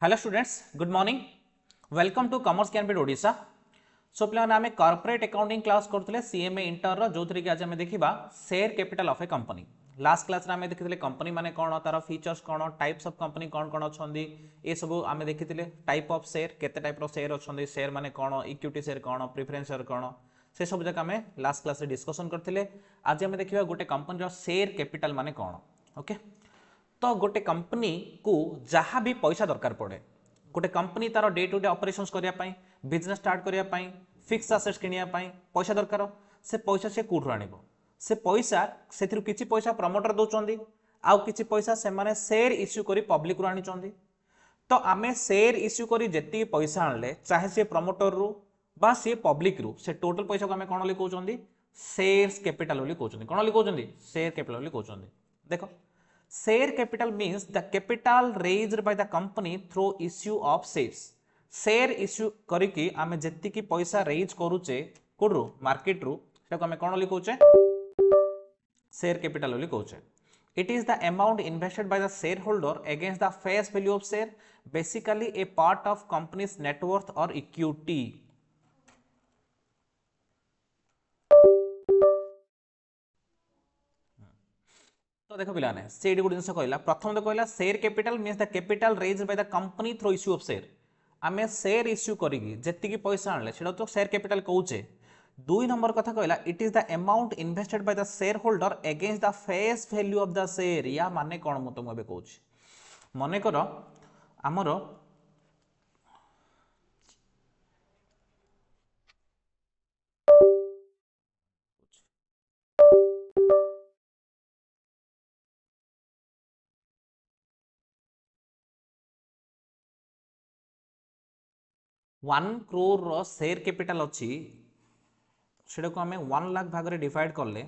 Hello students, good morning. Welcome to commerce campus Odisha. So पे आम corporate accounting class करते CMA inter जो थी कि आज आम देखा share capital of a company. Last class आम देखी कंपनी माने कौन, तार फीचर्स कौन, टाइप्स ऑफ कंपनी कौन कौन अच्छा ये सब आम देखी टाइप ऑफ शेयर, केते टाइप शेयर अच्छा, शेयर माने कौन, इक्विटी शेयर कौन, प्रिफरेंस शेयर कौन, से सब जगह आम लास्ट क्लास डिस्कसन करते। आज आम देखा गोटे कंपनी शेयर कैपिटल माने कौन। ओके, तो गोटे कंपनी को जहाँ भी पैसा दरकार पड़े, गोटे कंपनी तार डे टू डे ऑपरेशंस करने, बिजनेस स्टार्ट करने, फिक्स एसेट्स किनिया पैसा दरकार, से पैसा से कौटू आनिब, से पैसा से किसी पैसा प्रमोटर दौरान, आउ किसी पैसा से माने शेयर इश्यू करी पब्लिक रु आनी। तो आम शेयर इश्यू करी जेती पैसा आनले, चाहे सी प्रमोटर रु बा सी पब्लिक रु, से टोटल पैसा को आम कौन बोली कहते, शेयर्स कैपिटल बोली कहते। कौन बोली कहते, शेयर कैपिटल बोली कहते। देख, share capital means the capital raised by the company through issue of shares। Share issue करिकी आमे जेति की पैसा रेज करूचे कोडरू मार्केट रु, सेटा को आमे कोन बोली कहूचे, शेयर कैपिटल बोली कहूचे। It is the amount invested by the shareholder against the face value of share, basically a part of company's net worth or equity। तो देखो पिलाने से गोटे जिन कहला, प्रथम तो कहला share capital means the capital raise by the company through issue of share. आमे शेयर इश्यू करिकी जेतिकी पैसा आनले सेटा तो शेयर कैपिटल कहूचे। दुई नंबर कथा कहला, it is the amount invested by the share holder against the face value of the share. या माने कौन मु तुमको एबे कहूची, मने कर आमर 1 crore शेयर कैपिटल अच्छी, सेटा को आम 1 लाख भाग में डिवाइड कले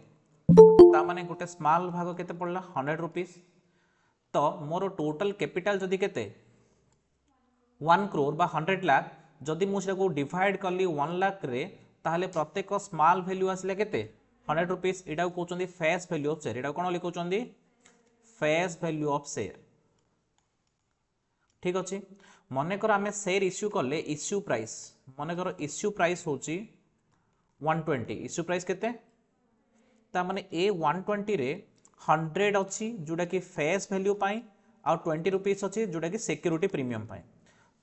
ताने गोटे स्मॉल भाग केते पड़ला 100 रुपीस। तो मोर टोटल कैपिटल जदि केते 1 crore बा 100 लाख, जदि मुझे डिवाइड कली 1 लाख रे, ताहले प्रत्येक स्मॉल वैल्यू आसले केते 100 rupees. Etah कहउचंदी face value of share. Etah cone लिखउचंदी, face value of share. ठीक अच्छे, मनकर आम शेयर इश्यू कले इश्यू प्राइस, मनकर इश्यू प्राइस हूँ 120। इश्यू प्राइस केते, माने ए 120 रे 100 अच्छी जोटा कि फेस वैल्यू पाई, आउ 20 रुपीस अच्छी जोटा कि सिक्योरिटी प्रीमियम पाई।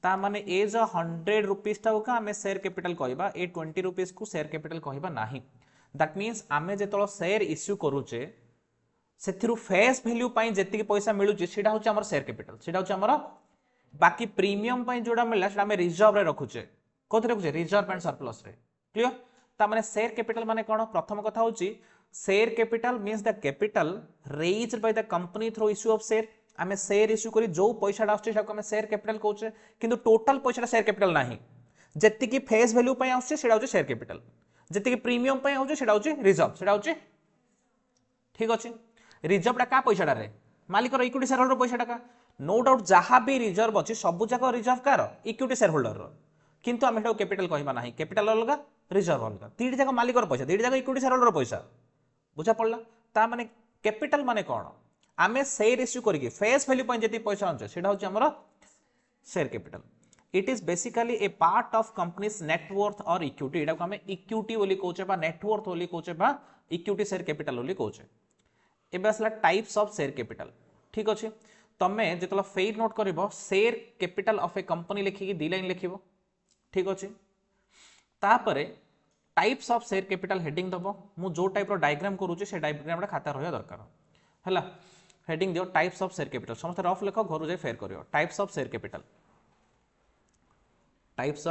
ता माने ए जो 100 रुपीस टाक आम शेयर कैपिटल कहबा, ए 20 रुपीस को शेयर कैपिटल कहबा नाही। दैट मीन्स आम जो शेयर इश्यू करूचे से फेस वैल्यू पाई जेतिकी पैसा मिलूची सेटा होची हमर शेयर कैपिटल, सेटा होची हमर। बाकी प्रीमियम पाई जोड़ा मिलला सेटा हमें रिजर्व रे रखुचे, कोथे रखुचे, रिजर्व एंड सरप्लस रे। क्लियर? ता माने शेयर कैपिटल माने कोन, प्रथम कथा होची share capital means the capital raised bye the company through issue of share. आमे शेयर इश्यू करी जो पैसाटा आछे सेटा को हमें शेयर कैपिटल कहउचे, किंतु टोटल पैसाटा शेयर कैपिटल नाही। जेतिकी फेस वैल्यू पाई आछे सेटा होचे शेयर कैपिटल, जेतिकी प्रीमियम पाई होचे सेटा होचे रिजर्व, सेटा होचे। ठीक अछि, रिजर्वटा का पैसाटा रे, मालिक रो इक्विटी शेयर होल्डर पैसाटा का, नो डाउट जहाँ भी रिजर्व अच्छी सब जाक रिजर्व कार इक्विटी शेयर होल्डर रो, किंतु आम कैपिटल कहबा नाही। कैपिटल अलग, रिजर्व अलग, तीन जाक मालिक पैसा, तीन जाक इक्विटी शेयर होल्डर पैसा। बुझा पड़ला? ता माने कैपिटल माने कौन, आम शेयर इश्यू करके फेस वैल्यू पाई जति पैसा आनछे सेटा होची हमर share capital. It is basically A part of companies net worth और इक्विटी। एटा को हम इक्विटी बोली कहउचे बा नेटवर्थ बोली कहउचे बा इक्विटी शेयर कैपिटल बोली कहउचे। एबे असला टाइप्स ऑफ शेयर कैपिटल। ठीक अछि, तमे जेतला फेर नोट करिवो share capital of a company लिखिकी 2 लाइन लिखिवो। ठीक अछि, तापरे types of share capital heading दबो। मु जो टाइप रो डायग्राम करूची से डायग्राम खाता रहया दरकार हला। हेडिंग दियो टाइप्स ऑफ शेयर कैपिटल, समस्त रफ लेख, घर जाय फेर करियो। Types of share capital, types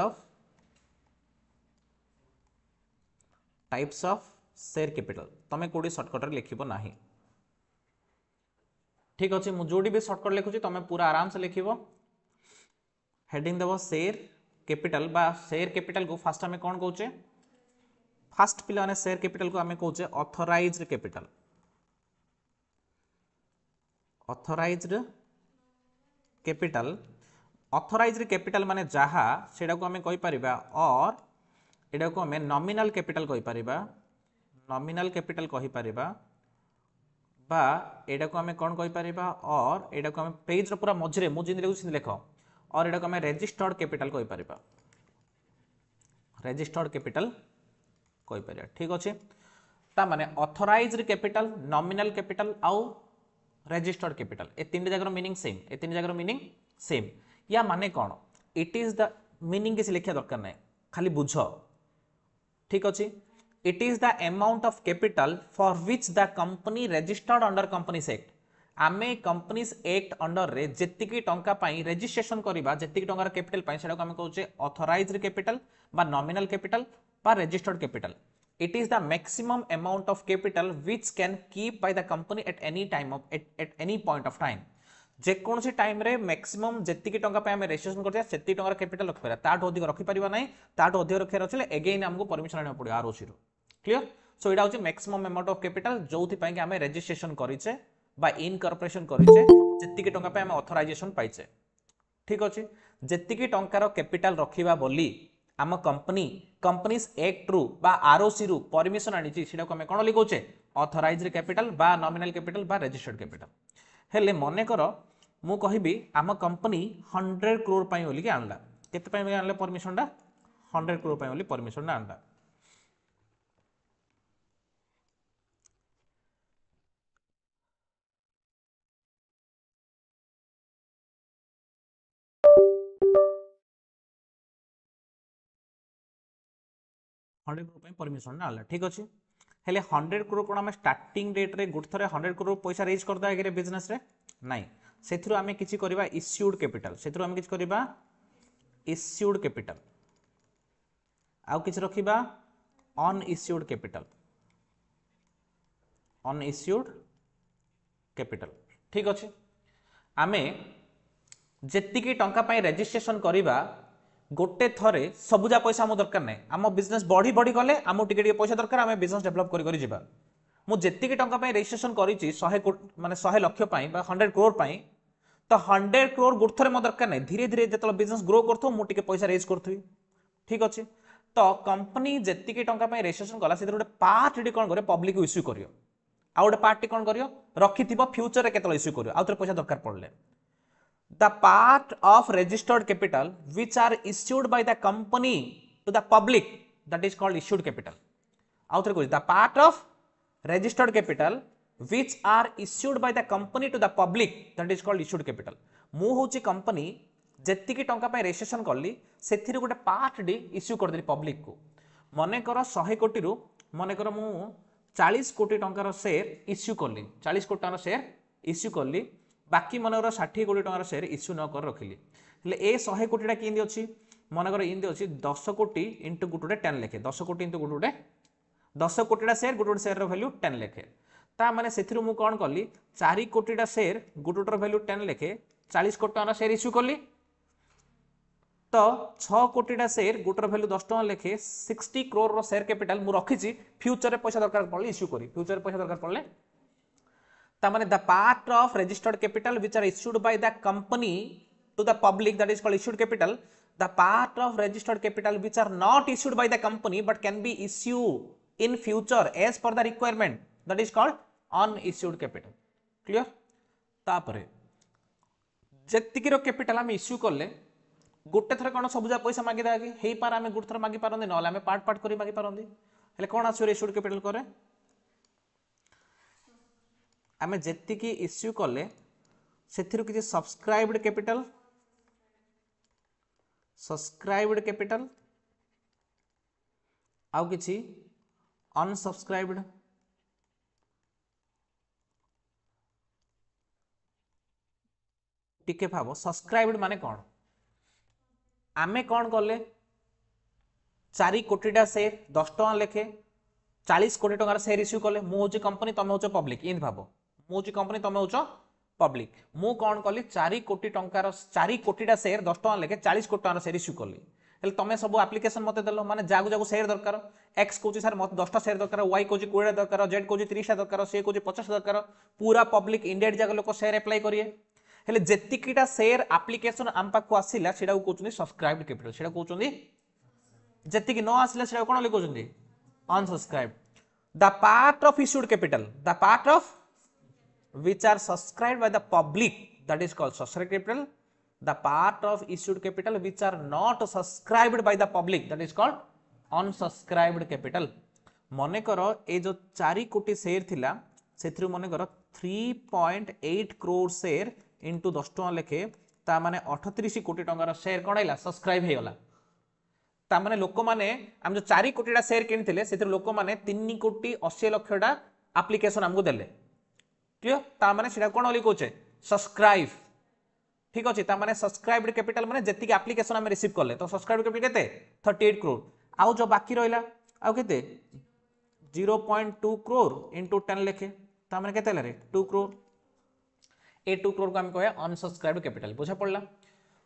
of share capital तमे कोडी शॉर्टकट रे लिखिबो नाही। ठीक अच्छे, मुझे जोड़ी भी शॉर्टकट लिखुची तुम पूरा आराम से लिखिबो। हेडिंग देव शेयर कैपिटल बा शेयर कैपिटल को फास्ट आम कौन कहचे, फास्ट पिला ने शेयर कैपिटल को आम कहचे authorised capital. Authorised capital, authorised capital माने जहा सेटा को आम कहि परिबा, और एटा को आम नॉमिनल कैपिटल कहि परिबा, नॉमिनल कैपिटल कहि परिबा, बा एटा को आम कौन कहि परिबा, और एटा को आम पेज रो पूरा मझरे मु जिन लिखुछि लेख और एटा को हमें रजिस्टर्ड कैपिटल कहि परिबा रजिस्टर्ड कैपिटल कहि परिबा ठीक अछि ता माने ऑथराइज्ड कैपिटल नॉमिनल कैपिटल आउ रजिस्टर्ड कैपिटल ए तीन जगह मीनिंग सेम ए तीन जगह मीनिंग सेम या माने कौन इट इज द मीनिंग किसी लिखा दरकार नहीं खाली बुझ ठीक अच्छे it is the amount of capital for which the company registered under companies act आमे कंपनीज एक्ट अंडर रे जेतिकी टंका पाई रजिस्ट्रेशन करबा जेतिकी टंकार कैपिटल पाई सेटा को हम कहउचे ऑथराइज्ड कैपिटल बा नॉमिनल कैपिटल बा registered capital it is the maximum amount of capital which can keep by the company at any time of at any point of time जे कौन सी time रे maximum जेतिकी टंका पे हम रजिस्ट्रेशन करते सेति टंका कैपिटल रखि पारा ताठ अधिक रखि परिबा नै ताठ अधिक रखियार अछि अगेन हमको परमिशन आने पड़ो आरओसी रो क्लियर सो एटा होची मैक्सिमम अमाउंट ऑफ कैपिटल जोथि पई कि हम रजिस्ट्रेशन करिचे बा इनकॉर्पोरेशन करिचे जेतिकी टंका पे हम ऑथराइजेशन पाइचे ठीक अछि जेतिकी टंकार कैपिटल रखिबा बोली आम कंपनी कंपनीज एक्ट रु बा आरओसी रु परमिशन आनी सेटा को हम कोन लिखोचे ऑथराइज्ड कैपिटल बा नॉमिनल कैपिटल बा रजिस्टर्ड कैपिटल हेले मने कर मु कहिबी आम कंपनी 100 करोड़ पई बोली कि आनला केते पई आनले परमिशन दा 100 करोड़ पई बोली परमिशन दा आनला हंड्रेड करोड़ परमिशन ना आला ठीक अच्छे हेले 100 करोड़ कोन हमें स्टार्टिंग डेट रे गुड थरे 100 करोड़ पैसा रेज कर दे बिजनेस रे नहीं सेथुरो हमें किछि करबा इश्यूड कैपिटल सेथुरो हमें किछि करबा इश्यूड कैपिटल आउ किछि रखिबा अनइश्यूड कैपिटल अनइश्यूड कैपिटल ठीक अच्छे आमे जेतिकी टंका पई रजिस्ट्रेशन करबा गोटे थरे सबुजा पैसा आम दरकार नहीं आम बिजनेस बढ़ी बढ़ी गले आम टिके पैसा दरकार आम बिजनेस डेभलप करी जीवा मु जेतिकी टंका पई रजिस्ट्रेशन करिछि 100 माने 100 लाख पई बा 100 करोड़ पई तो 100 करोड़ गुड थरे मो दरकार नहीं धीरे धीरे जतल बिजनेस ग्रो करथो मु टिके पैसा रेज करथि ठीक अछि तो कंपनी जेतिकी टंका पई रजिस्ट्रेशन कला से गोटे पार्ट डी कोन करे पब्लिक को इश्यू करियो आ गोटे पार्ट कोन करियो रखिथिबो फ्यूचर रे केतल इश्यू करियो आ पैसा दरकार पड़ले the part of registered capital which are issued by the company to the public that is called issued capital outre the part of registered capital which are issued by the company to the public that is called issued capital मु होची company जेतिकी टंका पे registration करली सेथिर गोटे part D issue कर देली public को मने कर 100 कोटी रु मने कर मु 40 कोटी टंकार शेयर इश्यू करली 40 कोटी टंकार शेयर इश्यू करली बाकी मनकर 60 कोटी टंकार शेयर इश्यू न कर रखिली हेले ए 100 कोटीटा केंदी अछि मनकर इंदी अछि 10 कोटी इनटू गुटुडे 10 लेखे 10 कोटी इनटू गुटुडे 10 कोटीटा शेयर गुटुडे शेयर रो वैल्यू 10 लेखे ता माने सेथिरु मु कोन करली 4 कोटीटा शेयर गुटुडर वैल्यू 10 लेखे 40 कोटी टंकार शेयर इश्यू करली तो 6 कोटीटा शेयर गुटर वैल्यू 10 टंका लेखे 60 करोड़ रो शेयर कैपिटल मु रखिछि फ्यूचर रे पैसा दरकार पड़ले इश्यू करी फ्यूचर रे पैसा दरकार पड़ले तामाने the part of registered capital which are issued by the company to the public that is called issued capital the part of registered capital which are not issued by the company but can be issued in future as per the requirement that is called unissued capital clear तापरे जेतिकी रो capital हम issue करले गोटे थरे कोन सबुजा पैसा मागी दागी हेई पार हम गोटे थरे मागी पारंदी नले हम पार्ट पार्ट करी मागी पारंदी हेले कोन आसुर इश्यूड कैपिटल करे आमे जेतिकी इश्यू कले सेथिरु किछि सब्सक्राइब्ड कैपिटल आउ किछि अनसब्सक्राइब्ड टिके भाव सब्सक्राइब्ड माने कोन आमे कोन कले 4 कोटीटा शेयर 10 टका लेखे 40 कोटी टंकार शेयर इश्यू कले मु होची कंपनी तमे होचो पब्लिक इन भाव मु होची कंपनी तमे होचो पब्लिक मु कोन कली 4 कोटी टंकार 4 कोटीटा शेयर 10 टका लेके 40 कोटी टंकार शेयर इश्यू कली हेले तमे सब एप्लीकेशन मते देलो माने जागु जागु शेयर दरकार एक्स कोची सर मते 10 टा शेयर दरकार वाई कोची 20 टा दरकार जेड कोची 30 टा दरकार सी कोची 50 दरकार पूरा पब्लिक इंडिया जाग लोक शेयर अप्लाई करिए हेले जेतिकीटा शेयर एप्लीकेशन आम पाखु आसिला सेडा को कहउछनी सब्सक्राइब्ड कैपिटल सेडा कहउछनी जेतिकी न आसिला सेडा कोन लिखउछनी unsubscribed the part of issued capital the part of which are subscribed by the public that is called subscribed capital the part of issued capital which are not subscribed by the public, that is called unsubscribed capital. मने करो ए जो 4 कोटी share थिला सेथरु मने करो 3.8 crore share into 10 टका लेखे ता माने 38 कोटी टंकार शेयर कोन आइला सब्सक्राइब हे गला ता माने लोक माने हम जो 4 कोटीटा शेयर किनथिले सेथरु लोक माने 3 कोटी 80 लक्षटा एप्लीकेशन हमको देले क्लियर ता माने सेटा कोन ओली कोचे सब्सक्राइब ठीक अछि ता माने सब्सक्राइब्ड कैपिटल माने जेति के एप्लीकेशन हम रिसीव करले तो सब्सक्राइब्ड कैपिटल केते 38 करोड़ आउ जो बाकी रहिला आउ केते 0.2 करोड़ इनटू 10 लेखे ता माने केते रे 2 करोड़ ए 2 करोड़ को हम कहे अनसब्सक्राइब्ड कैपिटल बुझा पड़ला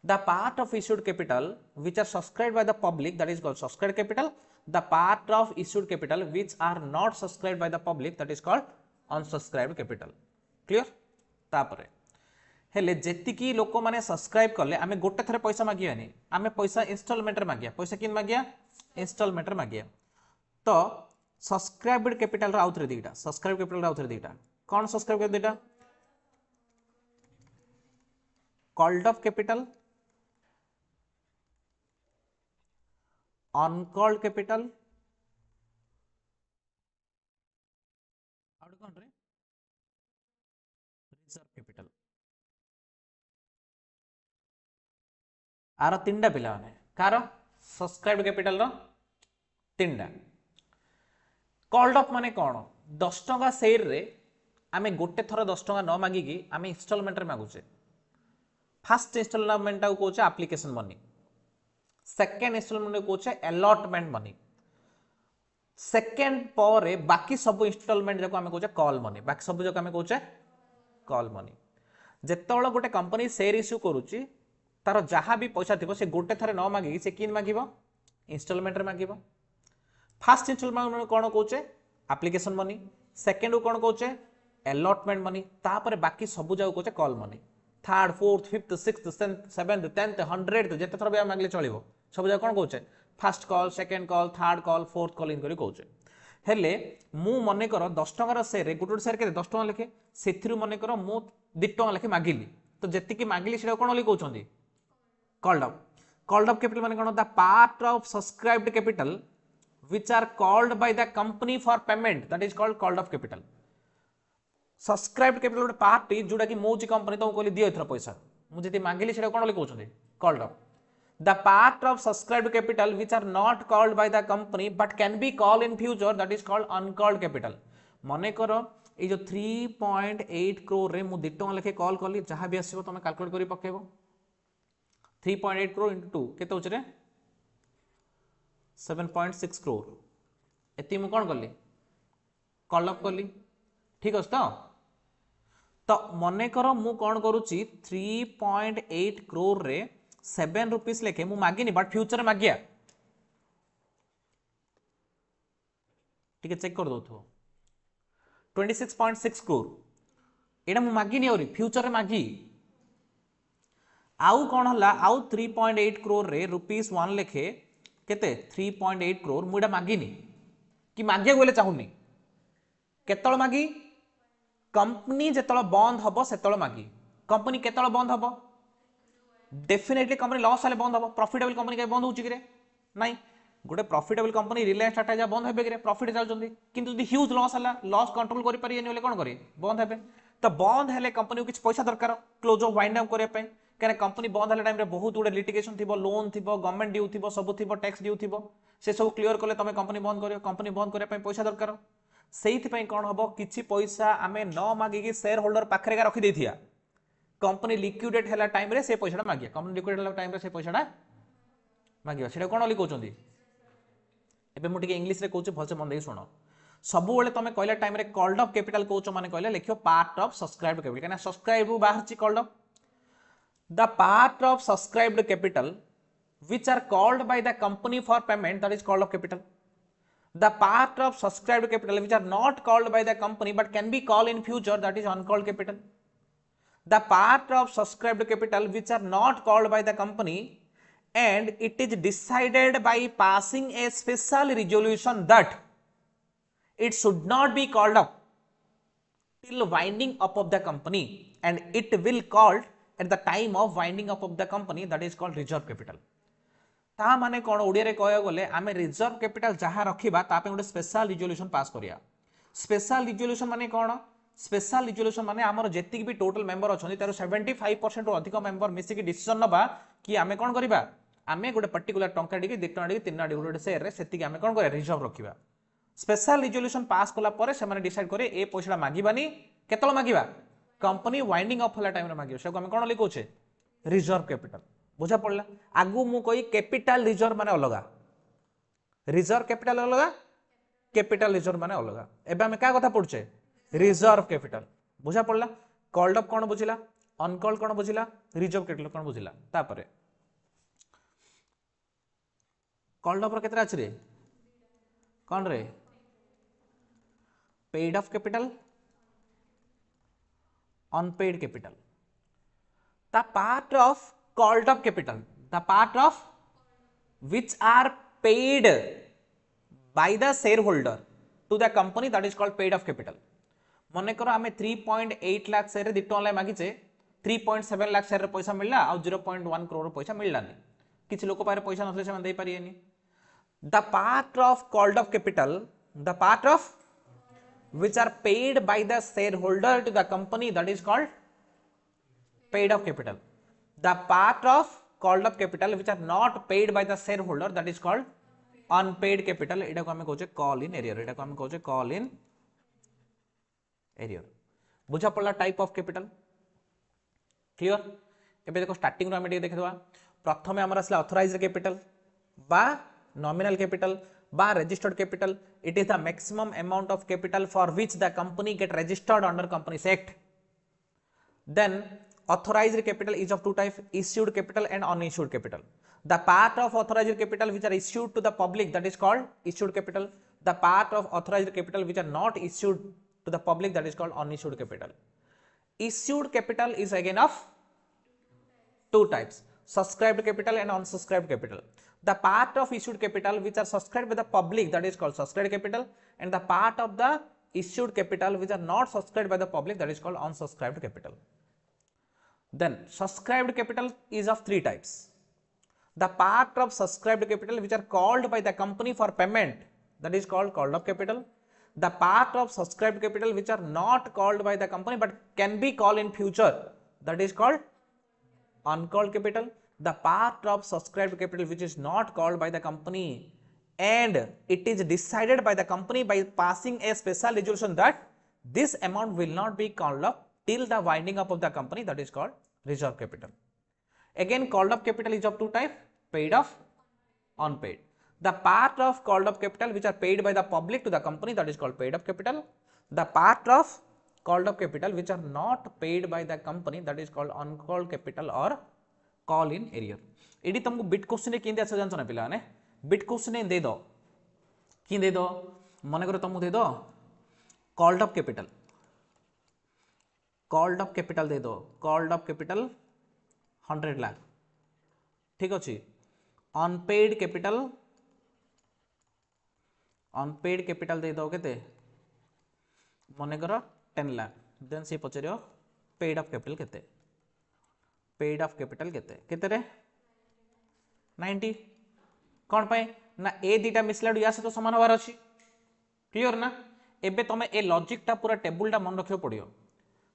the part of issued capital which are subscribed by the public that is called subscribed capital the part of issued capital which are not subscribed by the public that is called unsubscribed capital clear तापरे हेले जेतिकी लोक माने subscribe करले आमे गोटे थरे पैसा मागियानी आमे पैसा इंस्टॉलमेंट रे मागिया पैसा किन मागिया इंस्टॉलमेंट रे मागिया तो सब्सक्राइब्ड कैपिटल रा आउथरे दीटा सब्सक्राइब कैपिटल रा आउथरे दीटा कोन सब्सक्राइब कर दीटा called of capital uncalled capital आउट कोन रे रिजर्व कैपिटल आर तीनटा पिला माने कार सब्सक्राइब्ड कैपिटल रो तीनटा कॉल्ड ऑफ माने कोन 10 टका शेयर रे आमे गोटे थर 10 टका न मागी की आमे इंस्टॉलमेंट रे मागुचे फर्स्ट इंस्टॉलमेंट को कोचे एप्लीकेशन मनी सेकंड इंस्टॉलमेंट को कोचे अलॉटमेंट मनी सेकंड पर बाकी सब इंस्टॉलमेंट जको आमे कोचे कॉल मनी बाकी सब जको आमे कोचे कॉल मनी जेतोळ गोटे कंपनी शेयर इश्यू करूची तार जहाँ भी पैसा थी से गोटे थरे न मागिकी से किन मागिबो इंस्टॉलमेंट रे मागिबो फर्स्ट इंस्टॉलमेंट कोन कोचे एप्लीकेशन मनी सेकंड को कोन कोचे अलॉटमेंट मनी तापर बाकी सब जाऊ कोचे call money third fourth fifth sixth seventh 10th 100th जेते थर भी मागले चलिबो सब जाऊ कोन कोचे first call second call third call fourth call in करी कोचे हेले मु मने करो 10 टका शेयर गोटे शेयर के 10 टका लेखे सेथिरु मने करो मु 2 टका लेखे मागिली तो जेति की मागिली सेटा कोन ओली कहउछंदी called up capital माने कोन the part of subscribed capital which are called by the company for payment that is called of capital subscribed capital ଗୋଟେ ପାର୍ଟ जोडा कि मोची कंपनी तो कहली दियो एथरा पैसा मु जेति मागिली सेटा कोन ओली कहउछंदी called up the part of subscribed capital which are not called by the company but can be called in future that is called uncalled capital मने करो ए जो 3.8 करोड़ रे मु 2 टका लेखे कॉल करली जहां भी आसीबो तमे कैलकुलेट करी पकेबो 3.8 करोड़ इंटू 2 केते होचरे 7.6 करोड़ एती मु कोन करली कॉल अप करली ठीक अछि तो मने करो मु कोन करूची 3.8 करोड़ रे 7 रुपीस लेखे मु मागिनी बट फ्यूचर मागिया ठीक है चेक कर दो थो 26.6 करोड़ एडा मु मागिनी और फ्यूचर रे मागी आउ कौन हला आउ 3.8 करोड़ रे रुपीस 1 लेखे केते 3.8 करोड़ मुडा मागिनी कि मागिया गोले चाहुनी केतळ मागी कंपनी जेतळ बंद हबो सेतळ मागी कंपनी केतळ बंद हबो डेफिनेटली कंपनी लॉस आले बंद हबो प्रॉफिटेबल कंपनी के बंद होउची कि रे नाही गोटे प्रॉफिटेबल कंपनी रिलायंस टाटा जा बंद हेबे कि रे प्रॉफिट चल जंदी किंतु यदि ह्यूज लॉस हला लॉस कंट्रोल करि परियनि बोले कोन करी बंद हेबे तो बंद हेले कंपनी को किछ पैसा दरकार क्लोज ऑफ वाइंड डाउन करे पे क्या कंपनी बंद हले टाइम रे बहुत गुडे लिटिगेशन थिबो लोन थिबो गवर्नमेंट ड्यू थिबो सब थिबो टैक्स ड्यू थिबो से सब क्लियर करले तमे कंपनी बंद करियो कंपनी बंद करे पे पैसा दरकार सेहिथि पई कोन हबो किछि पैसा आमे न मागी कि शेयर होल्डर पाखरे का रखि देथिया कंपनी लिक्विडेट हला टाइम रे से पैसाटा मागिया कंपनी लिक्विडेट हला टाइम रे से पैसाटा मागिया सेटा कोन ओली कहउचंदी एबे मु टिके इंग्लिश रे कहउछ भलसे मन देई सुनो सब बेले तमे कहला टाइम रे कॉल्ड ऑफ कैपिटल कहउछ माने कहले लिखियो पार्ट ऑफ सब्सक्राइब्ड कैपिटल कना सब्सक्राइब रु बाहर छि called off the part of subscribed capital which are called by the company for payment that is called of capital the part of subscribed capital which are not called by the company but can be called in future that is uncalled capital the part of subscribed capital which are not called by the company and it is decided by passing a special resolution that it should not be called up till winding up of the company and it will called at the time of winding up of the company, that is called reserve capital. ता माने कौन ओडिया कह गले आम reserve capital जहाँ रखा गोटे special resolution pass करिया. स्पेशल रिजोल्यूशन माने कौन? स्पेशल रिजोल्यूशन माने आमर जेतिक भी टोटल मेंबर अच्छा तार 75% अधिक मेंबर मिसिक डिसीजन नबा कि आम कौन करवा आम गोटे पर्टिकुलर टंका टी 2 टंका टी 3 टंका गोटे सेयर से आम कौन कर रिजर्व रखा. स्पेशल रिजोल्यूशन पास कला से डिसाइड करे ए पैसा मागिबानी केतल मागिबा कंपनी वाइंडिंग अप होला टाइम रे मागियो से आम कौन लिखुचे रिजर्व कैपिटल. बुझा पड़ला. आगु मु कही कैपिटल रिजर्व माने अलगा, रिजर्व कैपिटल अलगा, कैपिटल रिजर्व माने अलगा. एबे हम का कथा पड़छे रिजर्व कैपिटल. बुझा पड़ला. कॉल्ड अप कौन बुझिला, अनकॉल्ड कौन बुझिला, रिजर्व कैपिटल कौन बुझिला. तापरे कॉल्ड अप रो केतरा अछि रे कौन रे paid up capital, unpaid capital. The part of called up capital, the part of which are paid by the shareholder to the company, that is called paid up capital. मन कर आम 3.8 lakh share 2 टका मागिचे 3.7 lakh share पैसा मिलला आ 0.1 करोड़ पैसा मिललानी. किसी लोक पारे पैसा नथले से दे पारिएनी. The part of called up capital, the part of which are paid by the shareholder to the company, that is called paid up capital. The part of called up capital which are not paid by the shareholder, that is called unpaid capital. एटा को हमें कहचे call in arrear. एटा को हमें कहचे call in arrear. बुझा पड़ला type of capital clear. एबे देखो starting रो हम देख देबा. प्रथमे हमर असला ऑथराइज्ड कैपिटल बा नॉमिनल कैपिटल बा registered capital. It is the maximum amount of capital for which the company get registered under companies act. Then authorized capital is of two types, issued capital and unissued capital. The part of authorized capital which are issued to the public, that is called issued capital. The part of authorized capital which are not issued to the public, that is called unissued capital. Issued capital is again of two types, subscribed capital and unsubscribed capital. The part of issued capital which are subscribed by the public, that is called subscribed capital, and the part of the issued capital which are not subscribed by the public, that is called unsubscribed capital. Then subscribed capital is of three types. The part of subscribed capital which are called by the company for payment, that is called up capital. The part of subscribed capital which are not called by the company but can be called in future, that is called uncalled capital. The part of subscribed capital which is not called by the company and it is decided by the company by passing a special resolution that this amount will not be called up till the winding up of the company, that is called reserve capital. Again, called up capital is of two types, paid off, unpaid. The part of called up capital which are paid by the public to the company, that is called paid up capital. The part of called up capital which are not paid by the company, that is called uncalled capital or call in arrear. एडी तुमको bit question रे किंदे आछो जानछो ना पिला ने bit question दे दो कि दे दो मन करो तुमको दे दो called up capital, called up capital दे दो, कॉल्ड अप कैपिटल 100 लाख ठीक अच्छे. अनपेड कैपिटल दे दो केते मन कर 10 लाख. देन से पचार पेड अफ कैपिटल केते, पेड अफ कैपिटल केते केते रे 90. कौन पाए ना ए दीटा मिसला या सहित समान हबार अच्छी क्लियर ना. एबे तुम ए लॉजिक टा पूरा टेबुल टा मन रखियो पड़ियो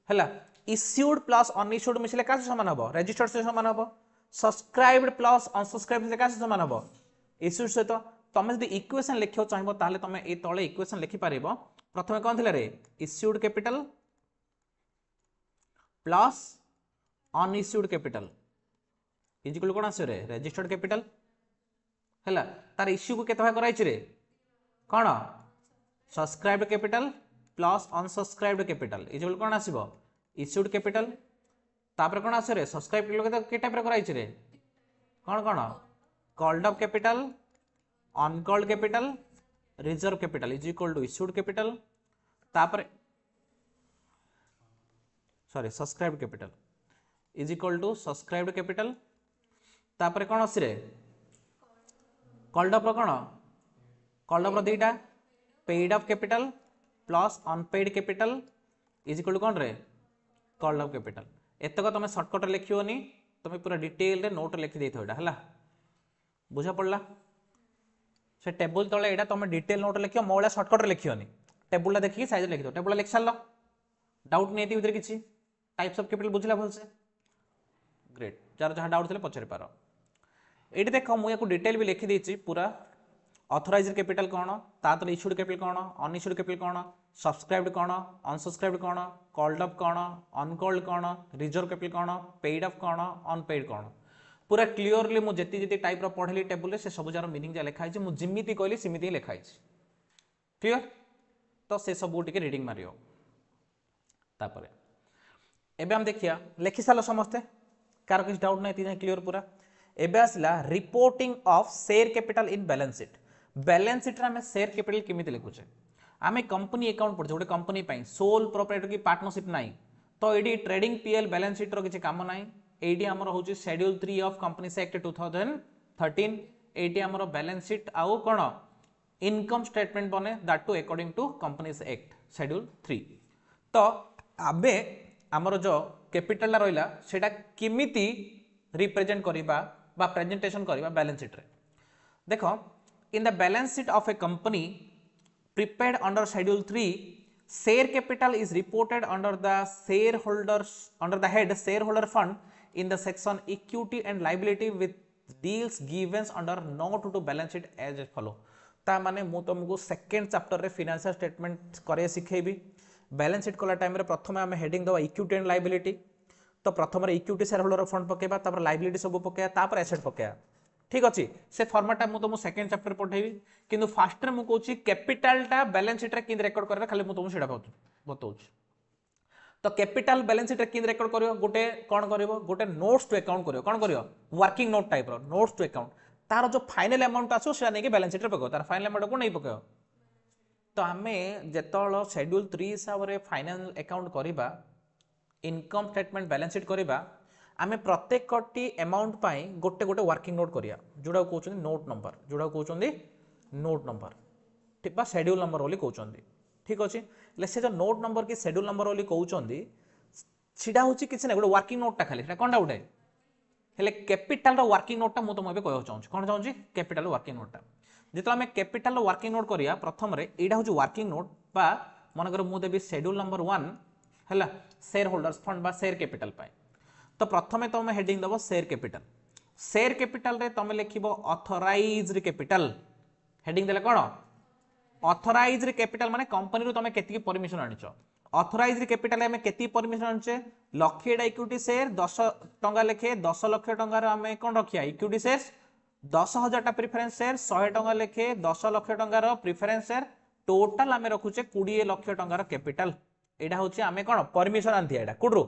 हैला. इश्यूड प्लस अनइश्यूड मिसले का समान हबो, रजिस्टर्ड से समान हबो. सब्सक्राइब्ड प्लस अनसब्सक्राइब्ड से का समान हबो, इश्यूड से. तो तुम जदि इक्वेशन लिखियो चाहिबो ताले तुम ए तळे इक्वेशन लिखि पारिबो. प्रथमे कोन थिला रे issued capital plus unissued capital is equal कोन आसे रे रजिस्टर्ड कैपिटल हैला. तार इश्यू को केते भाग कराइ छि रे कोन subscribed capital plus unsubscribed capital is equal कोन आसीबो इश्यूड कैपिटल. तापर कोन आसे रे सब्सक्राइब कैपिटल के टाइप रे कराइ छि रे कोन कोन called up capital, uncalled capital, reserve capital is equal to issued capital. तापर sorry subscribed capital is equal to subscribed capital. तापर कोन आसी रे कॉल्ड अप रो कोन कॉल्ड अप रो दीटा paid up capital plus unpaid capital is equal to कोन रे कॉल्ड अप कैपिटल. एतक तुम सर्टकट लिखोनी तुम पूरा डिटेल नोट लिखि देथो एटा हला बुझा पड़ला से टेबुल तले एटा तुम डिटेल नोट लिखियो मोला सर्टकट लिखियोनी टेबुल देखिए साइज लिखि दो टेबुल लिख सारल डाउट नहीं भितर किसी टाइप्स ऑफ कैपिटल बुझला भलसे ग्रेट जार जहाँ डाउट थे पचारि पार ये देख मुझे डिटेल भी लिखी देती पूरा ऑथराइज्ड कैपिटल कौन ता तले इश्यूड कैपिटल कौन अनइश्यूड कैपिटल कौन सब्सक्राइब्ड कौन अनसब्सक्राइब्ड कौन कॉल्ड अप कौन अनकॉल्ड कौन रिजर्व कैपिटल कौन पेड अप कौन अनपेड कौन पूरा क्लीयरली मुझे जी टाइप पढ़ेली टेबुल से सब जार मीनिंग जहाँ लिखाई मुझे जिमी कहली सेमती ही लिखाई क्लीयर तो से सब टी रीडिंग मारियो तापर एबे हम देखिया लिखि साल समस्ते कार किसी डाउट नहीं तीन क्लीयर पूरा एबे आसला reporting of share capital in balance sheet balance sheet रे हमें शेयर कैपिटल केमिति लिखुचे आमे कंपनी अकाउंट पढ़े गोटे कंपनी पई सोल प्रोप्राइटर की पार्टनरशिप नाही तो एडी ट्रेडिंग पीएल बैलेंस शीट रो किछि काम नाही एडी हमर होची शेड्यूल 3 ऑफ कंपनीज एक्ट 2013 एडी हमर बैलेंस शीट आउ कोन इनकम स्टेटमेंट बने that too according to companies act schedule 3 तो आबे हमर जो कैपिटल रहिला सेटा केमिति रिप्रेजेंट करिबा बा प्रेजेंटेशन करिबा बैलेंस शीट रे देखो in the balance sheet of a company prepared under schedule 3 share capital is reported under the shareholders under the head shareholder fund in the section equity and liability with deals given under note to balance sheet as follow ता माने मु तुमको second chapter रे financial statement करे सिखेबी balance sheet कला time रे प्रथम हम हेडिंग दवा इक्विटी एंड लायबिलिटी तो प्रथम रे इक्विटी शेयरहोल्डर फंड पकेबा तापर लायबिलिटी सब पकेबा तापर एसेट पकेबा ठीक अच्छे से फॉर्मेट मु तुम सेकंड चैप्टर पढ़ेबी किंतु फास्ट रे मु कहूची कैपिटल टा बैलेंस शीट रे किंद रेकॉर्ड करबा खाली मु तुम सेडा बताउची तो कैपिटल बैलेंस शीट रे किंद रेकॉर्ड करियो गोटे कोन करियो गोटे नोट्स टू अकाउंट करियो कोन करियो वर्किंग नोट टाइप रो नोट्स टू अकाउंट तार जो फाइनल अमाउंट आसो सेडा नै के बैलेंस शीट रे पकाओ तार फाइनल अमाउंट को नै पकाओ तो आमे जेतळ शेड्यूल 3 हिसाब रे फाइनल अकाउंट करिबा इनकम स्टेटमेंट बैलेंस शीट करिबा आमे प्रत्येक अमाउंट पाई गोटे गोटे वर्किंग नोट करिया जोडा कहउछन नोट नंबर जोडा कहउछन नोट नंबर ठीक बा शेड्यूल नंबर बोली कहउछन ठीक अछि ले से जो नोट नंबर की शेड्यूल नंबर बोली कहउछन छिडा होछि किछ नै गोटे वर्किंग नोट ता खाली सेटा कोनडा उठे हेले कैपिटल रो वर्किंग नोट ता मु तुम एबे कहउ चाहूँ कोन चाहूँ कैपिटल वर्किंग नोट ता जेतो आमे कैपिटल रो वर्किंग नोट करिया प्रथम रे एडा होछि वर्किंग नोट बा मन कर मु देबी शेड्यूल नंबर 1 हैला शेयर होल्डर्स फंड बा शेयर कैपिटल पाई तो प्रथमे तुम हेडिंग दबो शेयर कैपिटल रे तुम लिखिबो ऑथराइज्ड कैपिटल हेडिंग देले कोन ऑथराइज्ड कैपिटल माने कंपनी रो तुम केति परमिशन आनिचो ऑथराइज्ड कैपिटल में केति परमिशन आनचे लक्षेडा इक्विटी शेयर 10 टंका लेखे 10 लाख टंका रे हमें कोन रखिया इक्विटी शेयर 10,000 टा प्रेफरेंस शेयर 100 टंका लेखे 10 लाख टंका रो प्रेफरेंस शेयर टोटल हमें रखुचे 20 लाख टंका रो कैपिटल एडा होची हमें कोन परमिशन आनथिया एडा कुडरो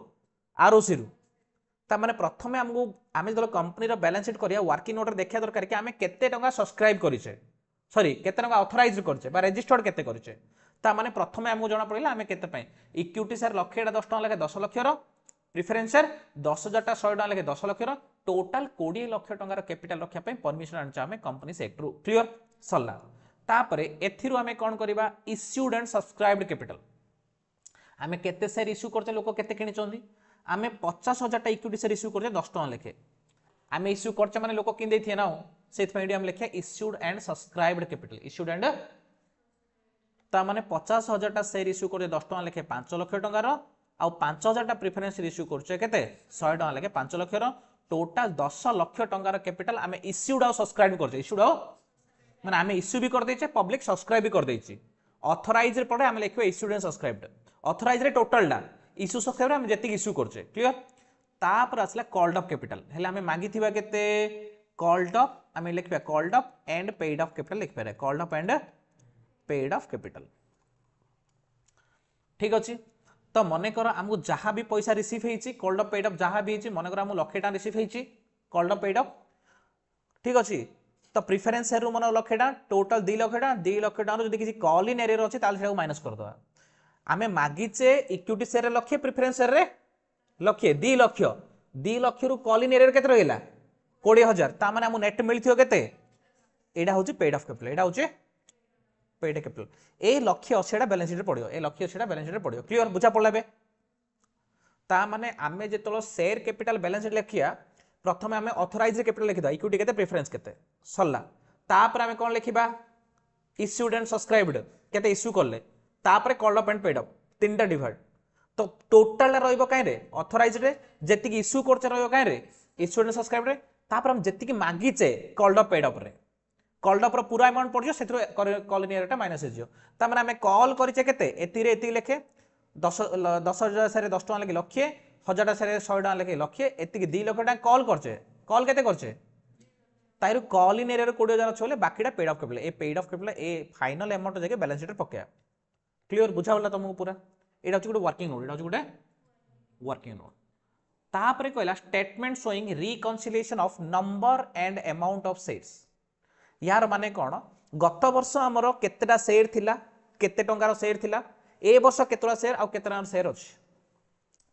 आरओसी रु ता माने प्रथमे हमको आमे जलो कंपनी रो बैलेंस शीट करिया वर्किंग नोट रे देखिया दरकार कि हमें केते टंका सब्सक्राइब करिसे सॉरी केते टंका ऑथराइज करछे बा रजिस्टर्ड केते करछे ता माने प्रथमे हमको जणा पड़िला हमें केते पई इक्विटी शेयर लक्षेडा 10 टंका लेके 10 लाख रो प्रेफरेंस शेयर 10,000 टा 100 टंका लेके 10 लाख रो टोटल 20 लाख टंका रो कैपिटल रखिया पई परमिशन आनचा हमें कंपनी सेक्टर रु क्लियर सल्ला तापरे एथिरु हमें कोन करबा इश्यूड एंड सब्सक्राइब्ड कैपिटल हमें केते शेयर इश्यू करते लोक केते किनि चोंदी आमे 50,000 टा इक्विटी शेयर इश्यू करते 10 टका लेखे आमे इश्यू करचे माने लोक किन देथिए ना सेथ पई हम लेखे issued and subscribed capital issued and ता माने 50,000 टा शेयर इश्यू करते 10 टका लेखे 5 लाख टका रो आ 5,000 टा प्रेफरेंस इश्यू करचे केते 100 टका लेखे 5 लाख रो टोटल 10 लाख टका रो कैपिटल आमे इश्यूड आ सब्सक्राइब करचे इश्यूड माने आमे इश्यू भी कर देचे पब्लिक सब्सक्राइब भी कर देची ऑथराइज रे पड़े आमे लेखबे इश्यूड एंड सब्सक्राइब्ड ऑथराइज रे टोटल डा इश्यू सब्सक्राइब हम जेति इश्यू करछे क्लियर तापर आसला कॉल्ड अप कैपिटल हेले हमें मागी थिबा केते कॉल्ड अप हमें लिखबे called up and paid up capital लिखबे रे called up and paid up capital ठीक अछि तो मने कर हमहु जहा भी पैसा रिसीव हेची कॉल्ड अप पेड अप जहा भी हेची मने कर हमहु लाख टा रिसीव हेची कॉल्ड अप पेड अप ठीक अछि तो प्रेफरेंस शेयर मन लाख टा टोटल 2 लाख टा रो जदी किसी कॉल इन एरर अछि ताल सेउ माइनस कर दवा आमे मागिचे इक्विटी शेयर लक्ष्य प्रेफरेंस शेयर रे लक्ष्य 2 लाख रु कॉल इन एरर केते रहिला 20,000 ता माने हम नेट मिलथियो केते एडा होची पेड ऑफ कैपिटल एडा होची पेड कैपिटल ए लक्ष्य सेडा बैलेंस शीट रे पड़ियो ए लक्ष्य सेडा बैलेंस शीट रे पड़ियो क्लियर बुझा पड़ला बे ता माने आमे जेतलो शेयर कैपिटल बैलेंस शीट लिखिया प्रथम आमे ऑथराइज्ड कैपिटल लिखिदा इक्विटी केते प्रेफरेंस केते सल्ला तापर आमे कोन लिखिबा इश्यूड एंड सब्सक्राइब्ड केते इश्यू करले तापर called up and paid up तीनटा डिवाइड तो टोटल रहइबो काई रे ऑथराइज्ड रे जेतिकी इश्यू करचे रहइबो काई रे इश्यूड एंड सब्सक्राइब्ड रे तापर हम जेतिकी मागीचे कॉल्ड अप पेड अप रे कॉल्ड अप रो पूरा अमाउंट पड़ सेथरो कॉलिनियरटा माइनस हो ता माने आमे कॉल करिचे केते एति रे एति लेखे 10,000 सारे 10 टका लेके लक्षे 1000 सारे 100 टका लेके लक्षे एति 2 लाख टका कॉल करचे कॉल केते करचे ताइरु कॉल इन एरिया 20,000 छोले बाकीटा पेड ऑफ कैपिटल ए पेड ऑफ कैपिटल ए फाइनल अमाउंट जके बैलेंस शीट रे पकेया क्लियर बुझा होला तुमको पूरा एटा होची गुटे वर्किंग नोट एटा होची गुटे वर्किंग नोट तापरे कहला statement showing reconciliation of number and amount of shares यार माने कोन गत वर्ष हमरो केतेटा शेयर थिला केते टंकार शेयर थिला ए वर्ष केतरा शेयर आ केतरा शेयर अछि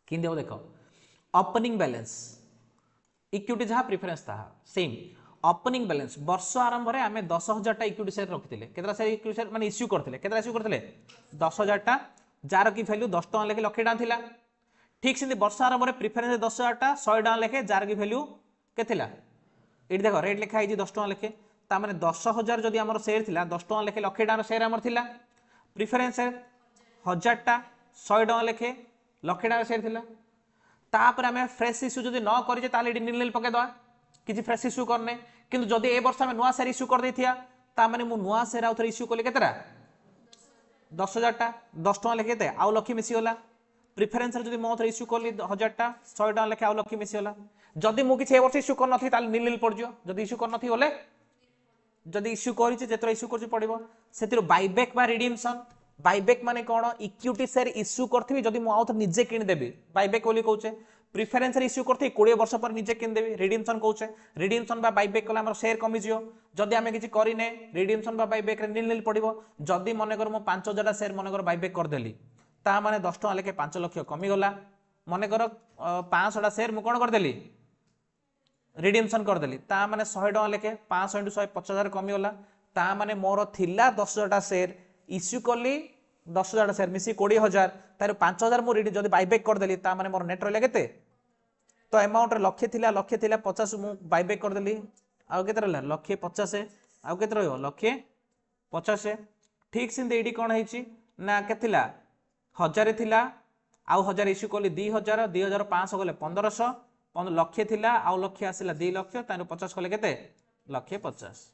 किन देबो देखो ओपनिंग बैलेंस इक्विटी जहा प्रेफरेंस था सेम ओपनिंग बैलेंस वर्ष आरंभ रे आमे 10,000 टा इक्विटी शेयर रखिथिले केतरा शेयर इक्विटी शेयर माने इश्यू करथिले केतरा इश्यू करथिले 10,000 टा जार की वैल्यू 10 टका लेके लक्षे टा थिला ठीक सिंधी वर्ष आरंभ रे प्रेफरेंस 10,000 टा 100 टका लेके जार की वैल्यू के थिला एठी देखो रेट लिखा है 10 टका लेके ता माने 10,000 जदी हमर शेयर थिला 10 टका लेके लक्षे टा शेयर हमर थिला प्रेफरेंस 1000 टा 100 टका लेके लक्षे टा शेयर थिला तापर आमे फ्रेश इश्यू जदी न करिजे ताले एडी नील पके दवा किछि फ्रेश इश्यू करने किंतु जदी ए वर्ष आमे नुवा शेयर इश्यू कर दैथिया ता माने मु नुवा शेयर आउथर इश्यू करले केतरा 10,000 टा 10 टका लेके ते आउ लक्षे मिसी होला प्रेफरेंस रे जदी मो आउथर इश्यू करली 1000 टा 100 टका लेके आउ लक्षे मिसी होला जदी मु किछि ए वर्ष इश्यू कर नथि ताले नील पड़ जियो जदी इश्यू कर नथि होले जदी इश्यू करिছে जेतरा इश्यू करछि पड़िबो सेतिरो बायबैक बा रिडीमशन बायबैक माने कोन इक्विटी शेयर इश्यू करथिबी जदी मु आउथर निजे किन देबी बायबैक बोली कहउचे प्रेफरेंस रे इश्यू करथि 20 वर्ष पर निजे किन देबी रिडीमशन कहउचे रिडीमशन बा बायबैक कला हमर शेयर कमी जियो जदी आमे किछि करिने रिडीमशन बा बायबैक रे नील पड़िबो जदी मने कर मु 5,000 शेयर मने कर बायबैक कर देली ता माने 10 टका लेके 5 लाख कमी गला मने कर 500 शेयर मु कोन कर देली रिडीमशन कर देली ता माने 100 टका लेके 500 * 100 50,000 कमी गला ता माने मोर थिला 10,000 शेयर इश्यू करली 10,000 शेयर मिसी 20,000 तार 5,000 मु जदी बायबैक कर देली ता माने मोर नेट रहले केते तो अमाउंट लक्षे थिला 50 मु बायबैक कर देली आउ केते रहला 150 आउ केते रहयो 150 ठीक सिंदे एडी कोन हैची ना केथिला 1000 थिला आउ 1000 इश्यू करली 2,000 2,500 गले 1,500 लक्षे थिला आउ लक्षे आसिला 2 लाख तार 50 कले केते 150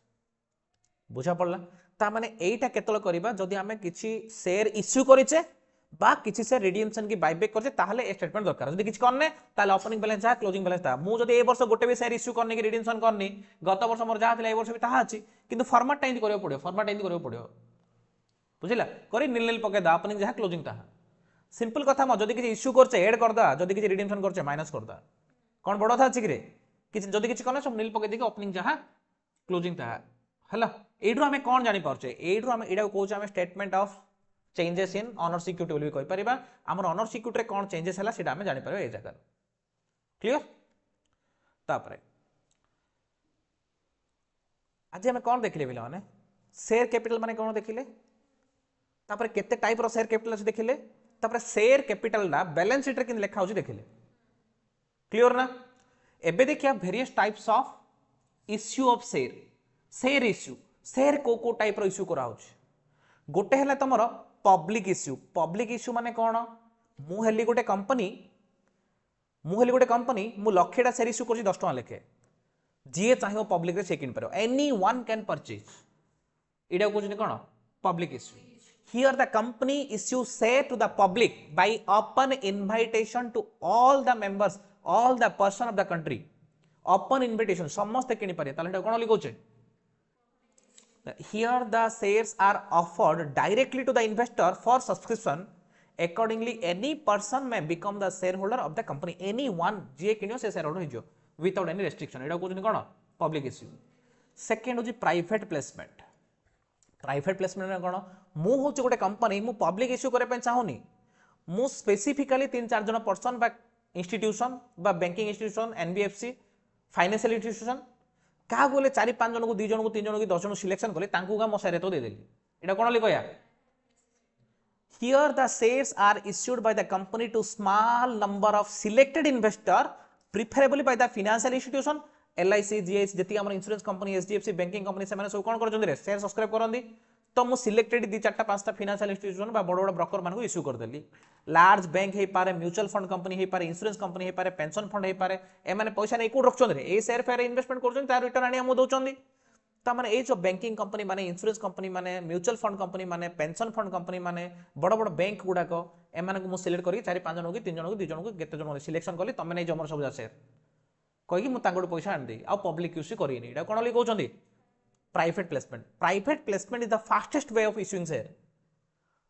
बुझा पड़ला ता माने एटा केतल करबा जदी हमें किछि शेयर इश्यू करिचे बा किछि शेयर रिडीमशन की बायबैक करचे ताहले ए स्टेटमेंट दरकार जदी किछि करने ताले ओपनिंग बैलेंस जा क्लोजिंग बैलेंस ता मु जदी ए वर्ष गोटे भी शेयर इश्यू करने की रिडीमशन करनी गत वर्ष मोर जा थिला ए वर्ष भी ताहा अछि किंतु फॉर्मेट टाइम करियो पड़ियो फॉर्मेट टाइम करियो पड़ियो बुझिला करी नील पके दा ओपनिंग जा क्लोजिंग ताहा सिंपल कथा म जदी किछि इश्यू करचे ऐड कर दा जदी किछि रिडीमशन करचे माइनस कर दा कोन बडो था छिकरे किछि जदी किछि करने सब नील पके देके ओपनिंग जा क्लोजिंग ताहा हला एडु हमें कोन जानि परचे एडु हमें एडा कोच हमें statement of changes in honours equity बोली कहि परिबा हमर ऑनर्स इक्विटी रे कोन चेंजेस हला सेटा हमें जानि परबा ए जगह क्लियर तापरे आज हमें कोन देखिले बिला माने शेयर कैपिटल माने कोन देखिले तापरे केते टाइप रो शेयर कैपिटल अछि देखिले तापरे शेयर कैपिटल ना बैलेंस शीट रे किन लेखा होछि देखिले क्लियर ना एबे देखिया various types of issue of share share को टाइप रो इश्यू करा होछि गोटे हला तमरो पब्लिक इश्यू माने कोन मु हेली गोटे कंपनी मु लक्षेटा शेयर इश्यू करछि 10 टका लेखे जे चाहियो पब्लिक रे चेक इन परयो एनी वन कैन परचेज इडा कोन कोन public issue here the company issue share to the public by open invitation to all the members all the person of the country open invitation समस्त किनि पारे ताले कोन लिखोचे here the shares are offered directly to the investor for subscription accordingly any person may become the shareholder of the company anyone जे किनियो से shareholder हिजो without any restriction एडा कोन कोन public issue second होजी प्राइवेट प्लेसमेंट में कोन मु होची गोटे कंपनी मु पब्लिक इश्यू करे पे चाहूनी मु स्पेसिफिकली 3-4 जन पर्सन बा इंस्टीट्यूशन बा banking institution NBFC financial institution क्या बोले 4-5 जन को 2 जन को 3 जन को 10 जन सिलेक्शन कले तांकू का मो शेयर तो दे देली एटा कोन लिखया Here the shares are issued by the company to small number of selected investor, preferably by the financial institution, LIC, GH, जति हमर insurance company, SDFC, banking company से माने सब कोन करजोंदी रे शेयर सब्सक्राइब करंदी तो मु सिलेक्टेड 2 4 5 फाइनेंशियल इंस्टीट्यूशन बा बड़ बड़ ब्रोकर मानको इश्यू कर देली। लार्ज बैंक हे पारे, म्यूचुअल फंड कंपनी हे पारे, इंश्योरेंस कंपनी हे पारे, पेंशन फंड हे पारे, ए माने पैसा नै को रखचोंदी रे ए शेयर फेयर इन्वेस्टमेंट करचोंदी तार रिटर्न आनी हम दोचोंदी। तो माने ए जो बैंकिंग कंपनी माने, इंश्योरेंस कंपनी माने, म्यूचुअल फंड कंपनी माने, पेंशन फंड कंपनी माने, बड़ बड़ बैंक गुडाक ए माने को मु सिलेक्ट करी 4 5 जन को 3 जन को 2 जन को केते जन सिलेक्शन कली तमे नै जमर सब जा शेयर कहि मु तांगड पैसा आन दे आ पब्लिक इश्यू करिनी एटा कोन ली कहउचंदी private placement. Private placement is the fastest way of issuing share.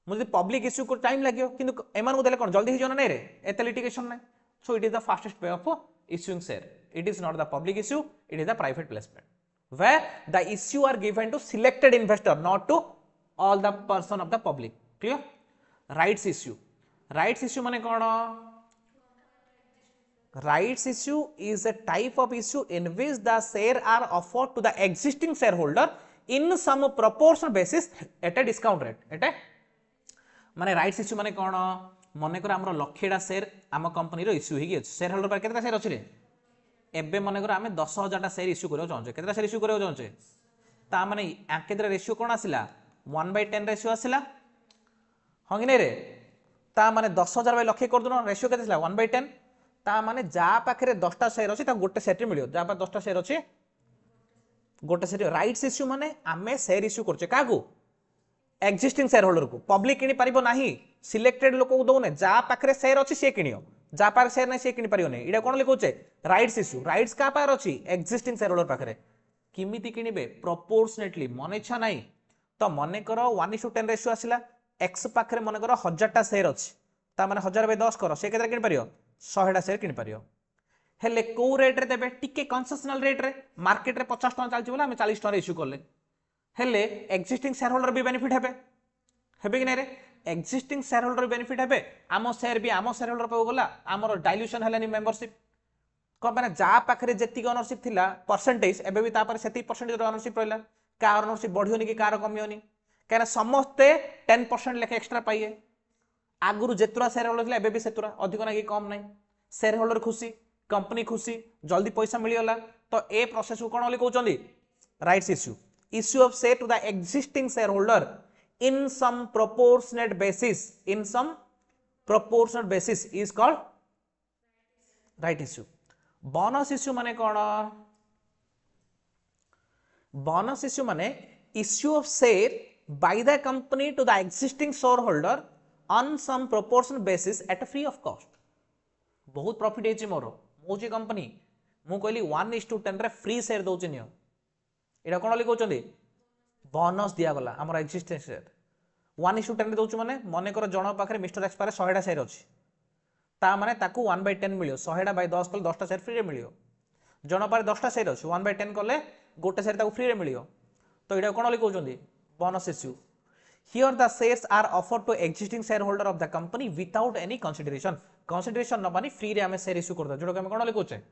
मुझे पब्लिक इश्यू को टाइम लागियो किंतु एमान को देले कोन जल्दी हि जन नै रे एते लिटिगेशन नै so it is the fastest way of issuing share. It is not the public issue, it is the private placement where the issue are given to selected investor, not to all the person of the public. Clear? Rights issue. Rights issue माने कौन? Rights issue is a type of issue in which the share are offered to the existing shareholder in some proportion basis at a discount rate. एटे माने rights issue माने कौन? मने कर हमरो लक्षेडा share आम company रो issue हेगी अछि। शेयर होल्डर पर केतना शेयर अछि रे? एबे मन कर आमे 10,000 टा शेयर इश्यू करियो चाहछे। केतरा शेयर इश्यू करियो चाहछे? ता माने आकेदरा रेशियो कोन आसिला? 1/10 रेशियो आसिला। हां कि नै रे? ता माने 10,000 बाय लक्षे कर दनो रेशियो केते आसिला? 1/10। ता माने जा पाखरे 10 टा शेयर अछि ता गोटे शेयर रे मिलियो। जा पा 10 टा शेयर अछि गोटे शेयर। राइट्स इश्यू माने आमे शेयर इश्यू करछे कागु? एक्जिस्टिंग शेयर होल्डर को। पब्लिक किनि परिबो नाही, सिलेक्टेड लोक को दोने। जा पाखरे शेयर अछि से किनियो, जा पार शेयर नै से किनि परियो नै। इडा कोन लिखोचे? Rights issue. राइट्स का पार अछि? एक्जिस्टिंग शेयर होल्डर पाखरे। किमिति किनिबे? प्रोपोर्शनेटली मन इच्छा नाही तो मने करो 1:10 रेशियो आसिला। एक्स पाखरे मने करो 1000 टा शेयर अछि ता माने 1000 बाय 10 करो से केतरा किनि परियो? 100 टा शेयर किनि परियो। हेले को रेट रे देबे? टिके कंसेशनल रेट रे। मार्केट रे 50 टका चलछि बोला हमें 40 टका इश्यू करले। हेले एक्जिस्टिंग शेयर होल्डर भी बेनिफिट हेबे हेबे कि नै रे? एक्जिस्टिंग शेयर होल्डर बेनिफिट हेबे। आमो शेयर भी आमो शेयर होल्डर पे गला आमरो डाइल्यूशन हलानी मेंबरशिप को माने जा पाखरे जेति ओनरशिप थिला परसेंटेज एबे भी तापर सेति परसेंटेज ओनरशिप रहला। का ओनरशिप बढ़ियोनी कि कार कमियोनी काना समस्ते 10% लेखे एक्स्ट्रा पाइए। आगुरु जेतुरा शेयर होल्डर थिला एबे भी सेतुरा अधिक ना कि कम नै। शेयर होल्डर खुशी, कंपनी खुशी, जल्दी पैसा मिलियला तो ए प्रोसेस को कोन ओली कहउचंदी? Rights issue. Issue of share to the existing shareholder in some proportionate basis is called right issue. bonus issue माने कौन? bonus issue माने issue of share by the company to the existing shareholder on some proportion basis at a free of cost. बहुत profit हेछि मोर मोची company मु कहली 1:10 रे free share दोछि neo. एटा कोन लिखौ चंदी? Bonus दिया गला हमर एक्जिस्टिंग शेयर 1:10 रे दोछु माने मने कर जण पाखरे मिस्टर एक्सपायर 100 टा शेयर अछि ता माने ताकू 1/10 मिलियो। 100 टा बाय 10 कले 10 टा शेयर फ्री रे मिलियो। जण पारे 10 टा शेयर अछि 1/10 कले गोटे शेयर ताकू फ्री रे मिलियो। तो एटा कोन लिखौ चंदी? Bonus issue. Here the shares are offered to existing shareholder of the company without any consideration. Consideration न मानी फ्री रे हमें शेयर इश्यू करदा जोडो हम कोन लिखौचे?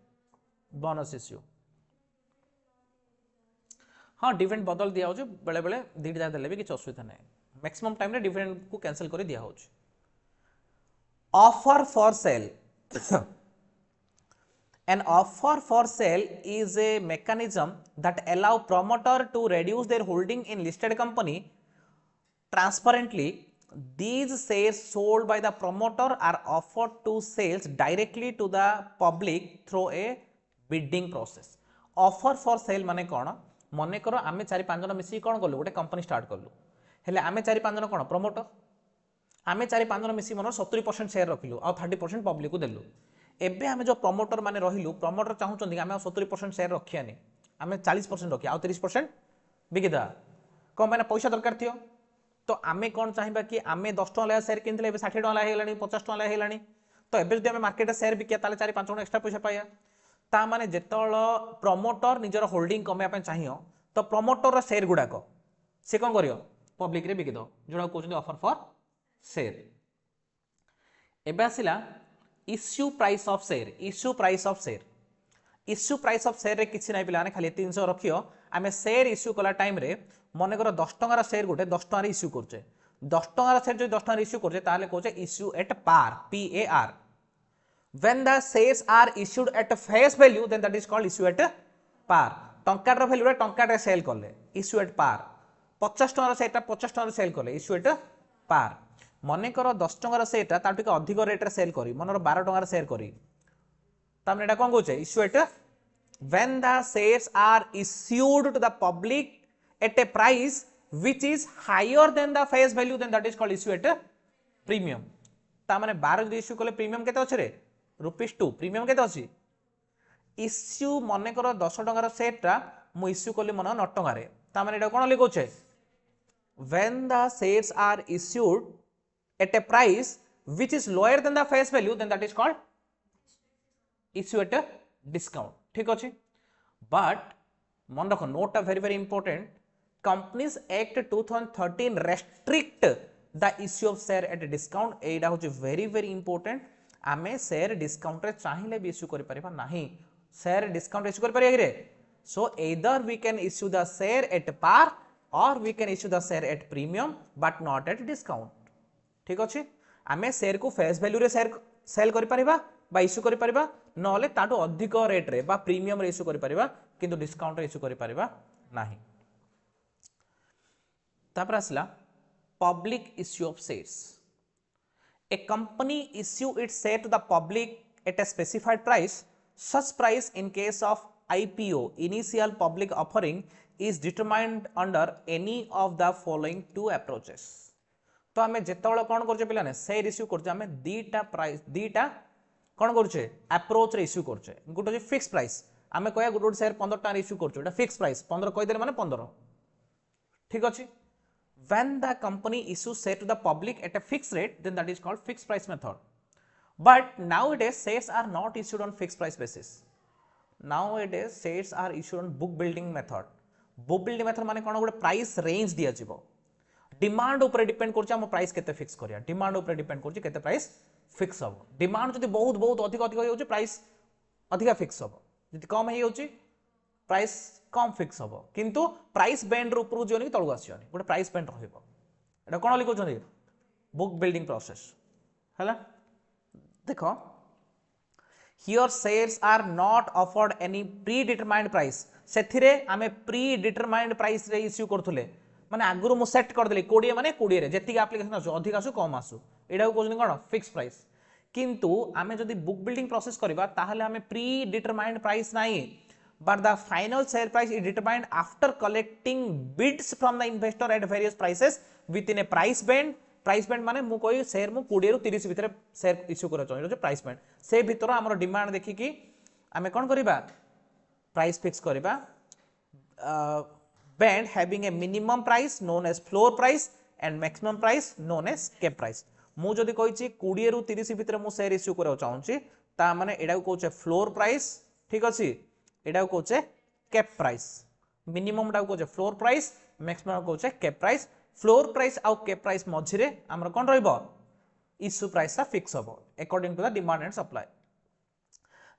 Bonus issue. हाँ डिविडेंड बदल दिया हो बेले बेले दीट जा देले भी किछ असुविधा नै। मैक्सिमम टाइम रे डिविडेंड को कैंसिल कर दिया हो। Offer for sale an offer for sale is a mechanism that allow promoter to reduce their holding in listed company transparently. These shares sold by the promoter are offered to sales directly to the public through a bidding process. Offer for sale माने कौन? मने करो आमे 4-5 जन मिसी कौन कलु गोटे कंपनी स्टार्ट कलु हेले आमे 4-5 जन कौन प्रमोटर आमे 4-5 जन मिसी मन 70% शेयर रखिलु आ 30% पब्लिक को देलु। एबे आमे जो प्रमोटर माने रहिलु प्रमोटर चाहुचंदी आमे 70% शेयर रखियानी आमे 40% रखिया आ 30% बिकिदा कम माने पैसा दरकार थियो तो आमे कौन चाहिबा कि आमे 10 टका ला शेयर किनथले एबे 60 टका ला हेलानी 50 टका ला हेलानी तो एबे जदि आमे मार्केट रे शेयर बिकिया ताले 4-5 जन एक्स्ट्रा पैसा पाया। ता माने जेतळ प्रमोटर निजर होल्डिंग कमे आपन चाहियो तो प्रमोटर रा शेयर गुडा को से कोन करियो पब्लिक रे बिकि दो जोडा कहउछन ऑफर फॉर शेयर। एबे आसिला issue price of share. Issue price of share issue price of share रे किछि नै पिलाने खाली 300 रखियो आमे शेयर इश्यू कला टाइम रे मने करो 10 टका रा शेयर गोटे 10 टका रे इश्यू करछे 10 टंकार शेयर जो 10 टंकार इश्यू करछे ताले कहछे issue at par PAR when the shares are issued at face value then that is called issue at par टंकार रो वैल्यू रे टंकार रे सेल करले issue at par 50 टंकार सेटा 50 टंकार सेल करले issue at par मने कर 10 टंकार सेटा ता टिके अधिक रेट रे सेल करी मनर 12 टंकार सेल करी ता माने एटा कोन कहछे issue at when the shares are issued to the public at a price which is higher than the face value then that is called issue at premium ता माने 12 जदि इश्यू कले premium केते अछि रे ₹2 प्रीमियम केते अछि इश्यू मने कर 10 टंकार सेटा मु इश्यू कली मन 9 टंकार रे ता माने एटा कोन लिखोछे when the shares are issued at a price which is lower than the face value then that is called issue at a discount ठीक अछि बट मन रख note very very important companies act 2013 restrict the issue of share at discount एटा होची very very important आमे share discount रे चाहिले भी issue करि परिबा नाही शेयर डिस्काउंट इश्यू करि परिबा रे so either we can issue the share at par or we can issue the share at premium but not at discount ठीक अछि आमे शेयर को फेस वैल्यू रे शेयर सेल करि परिबा बा इश्यू करि परिबा नले ताटो अधिक रेट रे बा प्रीमियम रे इश्यू करि परिबा किंतु डिस्काउंट रे इश्यू करि परिबा नाही तापर आसला public issue of shares a company issue its share to the public at a specified price such price in case of IPO initial public offering is determined under any of the following two approaches तो आमे जेतबेले कोन करछे पिलाने share issue करछे आमे दीटा price दीटा कोन करछे approach रे issue करछे good जे fix price आमे कहया गुड शेयर 15 टका इश्यू करछे एटा फिक्स प्राइस 15 कहि देले माने 15 ठीक अछि when the company issues share to the public at a fixed rate then that is called fixed price method but nowadays shares are not issued on fixed price basis nowadays shares are issued on book building method माने कोन good price range दिया जिवो demand ऊपर depend करछ हम price केते fix करिया demand ऊपर depend करछ केते प्राइस फिक्स हो डिमांड जदि बहुत बहुत अधिक अधिक होउची प्राइस अधिक फिक्स हो जदि कम हे होउची प्राइस कम फिक्स हो किंतु प्राइस बैंड रो ऊपर जोनी तळु आसीयोनी गोटे प्राइस बैंड रहइबो एटा कोन लिखो छथि बुक बिल्डिंग प्रोसेस हला देखो here shares are not offered any predetermined price सेथिरे आमे प्री डिटरमाइंड प्राइस रे इश्यू करथुले माने आगुरु मु सेट कर देली 20 माने 20 रे जेतिक एप्लीकेशन आसु अधिक आसु कम आसु एडा को कोन कोन फिक्स प्राइस किंतु आमे जदि बुक बिल्डिंग प्रोसेस करबा ताहले आमे प्री डिटरमाइंड प्राइस नाही but the final share price is determined after collecting bids from the investor at various prices within a price band माने मु कोई शेयर मु 20 रु 30 भितर शेयर इश्यू कर चाहि जो प्राइस बैंड से भितर हमर डिमांड देखि कि आमे कोन करिबा प्राइस फिक्स करिबा band having a minimum price known as floor price and maximum price known as cap price मु जदि कहि छि 20 रु 30 भितर मु शेयर इश्यू कर चाहू छि ता माने एडा को कहछे फ्लोर प्राइस ठीक अछि एडा को कहछे कैप प्राइस मिनिमम डा को कहछे फ्लोर प्राइस मैक्सिमम को कहछे कैप प्राइस फ्लोर प्राइस आउ कैप प्राइस मझिरे हमर कोन रहइबो इश्यू प्राइस ता फिक्स होबो according to the demand and supply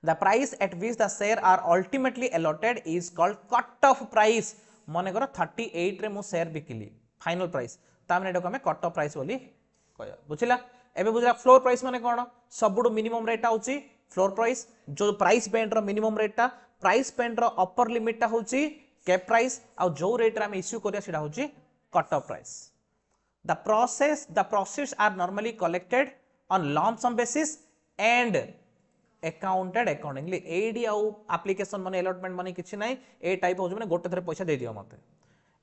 the price at which the share are ultimately allotted is called cut off price मने कर 38 रे मु शेयर बिकिली फाइनल प्राइस ता माने एडा को हमें कट ऑफ प्राइस बोली कहया बुझिला एबे बुझला फ्लोर प्राइस माने कोन सबुडो मिनिमम रेट आउची फ्लोर प्राइस जो प्राइस बैंड रो मिनिमम रेट ता प्राइस बैंड रो अपर लिमिट ता होची कैप प्राइस आ जो रेट रे हम इश्यू करिया सेटा होची cut off price the process are normally collected on lump sum basis and accounted accordingly एडी आ एप्लीकेशन मनी अलॉटमेंट मनी किछि नै ए टाइप हो माने गोटे थरे पैसा दे दियो मते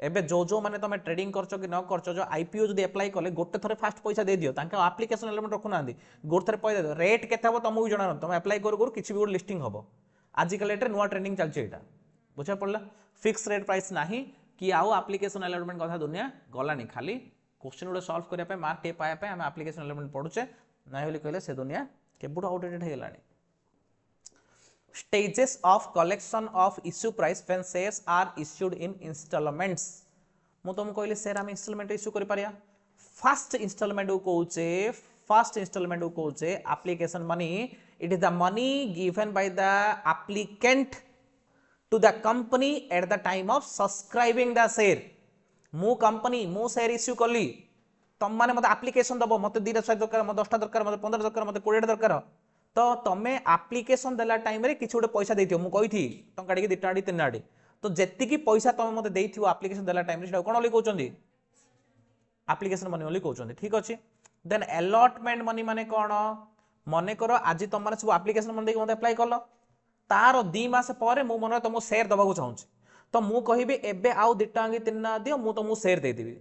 एबे जो माने तमे ट्रेडिंग करछो कि न करछो जो आईपीओ जदी अप्लाई कले गोटे थरे फास्ट पैसा दे दियो तांका एप्लीकेशन अलॉटमेंट रखु नांदी गोटे थरे पैसा दे रेट केते हबो तमु जणा न तमे अप्लाई करू किछि भी गोटे लिस्टिंग हबो आजिकल एटे नुआ ट्रेंडिंग चलছে এটা बुझा पड़ला फिक्स रेट प्राइस नाही कि आउ एप्लीकेशन अलॉटमेंट कथा दुनिया गलानी खाली क्वेश्चन गुडे सॉल्व करिया पे मार्क टे पाया पे हम एप्लीकेशन अलॉटमेंट पढुचे नाही बोली कहले से दुनिया केबुड आउटडेटेड हे गलानी stages of collection of issue price when shares are issued in instalments मु तुम कहले शेयर हम इंस्टॉलमेंट इश्यू करि पारिया फर्स्ट इंस्टॉलमेंट को कहूचे application money it is the money given by the applicant to the company at the time of subscribing the share मु company मु share issue कली तुम मैंने मत आप्लिकेसन दब मत 2टा साइज दरकार मत 10टा दरकार मत 15 दरकार मत 20टा दरकार तो तुम आप्लिकेसन देला टाइम रे किछि गोटे पैसा देथियो मु कहिथि टंका डी 2टा डी 3टा डी तो जेतिकी पैसा तुम मत देथियो आप्लिकेसन देला टाइम रे सेटा कोन ओली कहउचंदी आप्लिकेसन मनी ओली कहउचंदी ठीक अछि देन अलॉटमेंट मनी माने कोन मने करो आज तुम माने सब आप्लिकेसन मन देके मते अप्लाई करलो तार 2 मास पर मु मन तुम शेयर दबा को चाहूची तो मु कहिबे एबे आउ 2टा की 3टा दियो मु तुमको शेयर दे देबी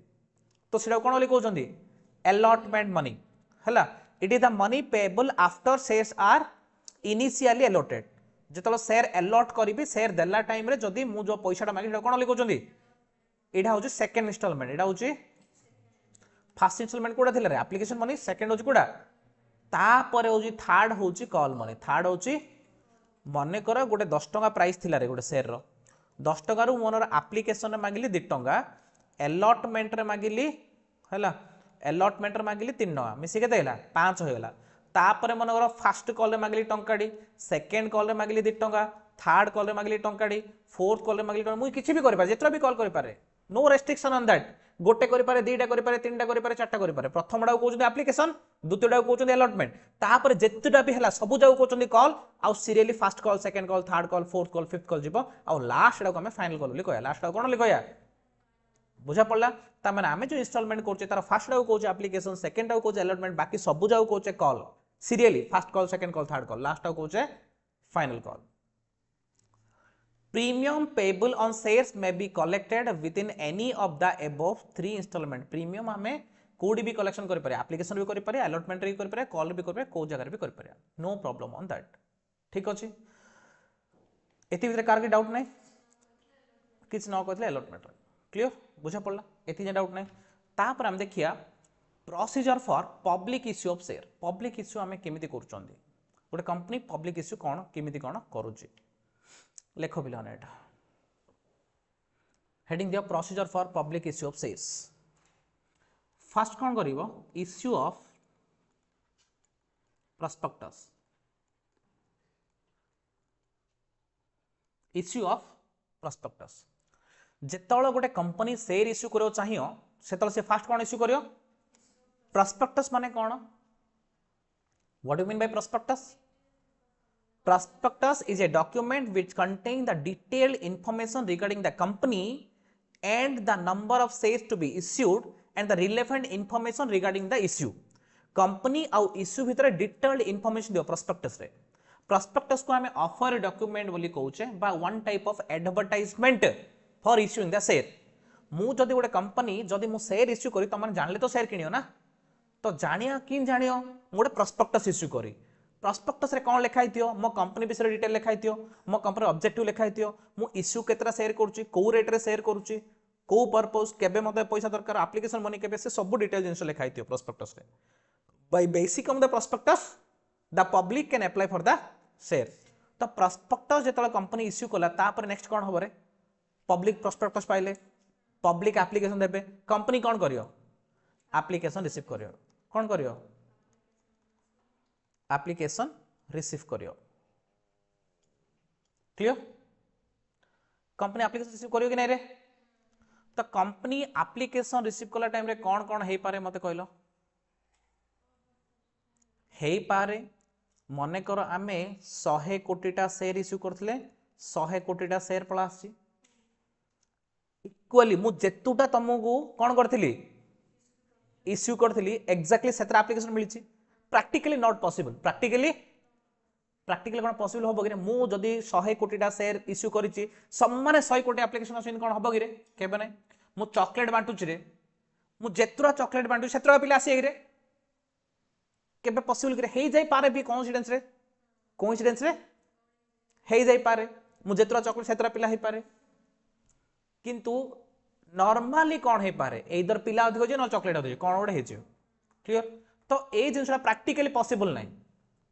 तो सेटा कोन ओली कहउचंदी अलॉटमेंट मनी हला it is the money payable after shares are initially allotted जेतलो शेयर अलॉट करिबी शेयर देला टाइम रे जदी मु जो पैसाटा मागी सेटा कोन ओली कहउचंदी एटा होची सेकंड इंस्टॉलमेंट एटा होची फर्स्ट इंस्टॉलमेंट कोडा थिला रे एप्लीकेशन मनी सेकंड होची कोडा तापर होची थर्ड होची कॉल मनी थर्ड होची मने कर गोटे 10 टका प्राइस थिला रे गोटे शेयर रो 10 टका रु मोनर एप्लीकेशन रे मागिली 2 टका अलॉटमेंट रे मागिली हला अलॉटमेंट रे मागिली 3 टका मिसी के देला 5 होयला तापर मन कर फर्स्ट कॉल रे मागिली टंकाडी सेकंड कॉल रे मागिली 2 टका थर्ड कॉल रे मागिली टंकाडी फोर्थ कॉल रे मागिली टंका मुई किछि भी करि पारे जेतरा भी कॉल करि पारे नो रेस्ट्रिक्शन ऑन दैट गोटे करि पारे 2टा करि पारे 3टा करि पारे 4टा करि पारे प्रथम डाउ कहउछन एप्लीकेशन द्वितीय डाउ कहउछन अलॉटमेंट तापर जेतटा भी हला सब जाउ कहउछन कॉल आउ serially first call second call third call fourth call fifth call जिवो आउ लास्ट डाउ हमें फाइनल कॉल बोली कहया लास्ट डाउ कोन बोली कहया बुझा पड़ला ता माने हमें जो इंस्टॉलमेंट करछे तार फर्स्ट डाउ कहउछे एप्लीकेशन सेकंड डाउ कहउछे अलॉटमेंट बाकी सब जाउ कहउछे call serially first call second call third call last डाउ कहउछे final call Premium payable on shares may be collected within any of the above 3 installment. Premium हमें कोडी भी कलेक्शन करि पारे एप्लीकेशन भी करि पारे अलॉटमेंट भी करि पारे कॉल भी करि पारे को जगह भी करि पारे नो प्रॉब्लम ऑन दैट ठीक अछि एति भीतर कार के डाउट नै किछ न कहले अलॉटमेंट क्लियर बुझा पड़ला एति जे डाउट नै ता पर हम देखिया procedure for public issue of share public issue हमें केमिति करूचंदी गोटे कंपनी पब्लिक इश्यू कोन केमिति कोन करूची लेखो पिलाने एटा हेडिंग दियो procedure for public issue of shares first कौन करिवो issue of prospectus issue of prospectus जेतळे गोटे कंपनी शेयर इश्यू करियो चाहियो सेतळे से फर्स्ट कौन इश्यू करियो प्रोस्पेक्टस माने कोन what do mean by prospectus Prospectus is a document which contains the detailed information regarding the company and the number of shares to be issued and the relevant information regarding the issue. Company आउ issue भितर detailed information दियो prospectus रे. Prospectus को हमें offer document बोली कहउचे बा one type of advertisement for issuing the share. मु जदि गोटे कंपनी जदि मु शेयर इश्यू करी त माने जानले तो शेयर किनियो ना तो जानिया किन जानियो गोटे prospectus इश्यू करी प्रॉस्पेक्टस रे कोन लिखाई थियो मो कंपनी विषय डिटेल लिखाई थियो मो कंपनी ऑब्जेक्टिव लिखाई थियो मु इश्यू केतरा शेयर करूची को रेट रे शेयर करूची को पर्पस केबे मते पैसा दरकार एप्लीकेशन मनी केबे से सब डिटेल जिंस लिखाई थियो प्रॉस्पेक्टस रे by basic of the prospectus the public can apply for the share तो प्रॉस्पेक्टस जेतला कंपनी इश्यू कला तापर नेक्स्ट कोन होबरे पब्लिक प्रॉस्पेक्टस पाइले पब्लिक एप्लीकेशन देबे कंपनी कोन करियो एप्लीकेशन रिसीव करियो कोन करियो एप्लीकेशन रिसीव करियो क्लियर कंपनी एप्लीकेशन रिसीव करियो कि नै रे तो कंपनी एप्लीकेशन रिसीव कला टाइम रे कोन कोन हेई पारे मते कहलो हेई पारे मने करो आमे 100 कोटीटा शेयर इश्यू करथले 100 कोटीटा शेयर पळा आसी इक्वली मु जेतुटा तमगु कोन करथली इश्यू करथली एग्जैक्टली सेतरा एप्लीकेशन मिलिछि practically not possible practically कोन पॉसिबल होबो कि मु जदी 100 कोटीटा शेयर इश्यू करिछि सम्माने 100 कोटी एप्लीकेशन आसिन कोन होबो कि रे केबे नै मु चॉकलेट बांटुछि रे मु जेतरा चॉकलेट बांटु सेतरा पिला आसी रे केबे पॉसिबल कि हेई जाई पारे भी कोइंसिडेंस रे हेई जाई पारे मु जेतरा चॉकलेट सेतरा पिला हे पारे किंतु नॉर्मली कोन हे पारे एदर पिला अधिक जे न चॉकलेट अधिक कोन ओडे हे जे क्लियर तो ए जिनसा प्रैक्टिकली पॉसिबल नहीं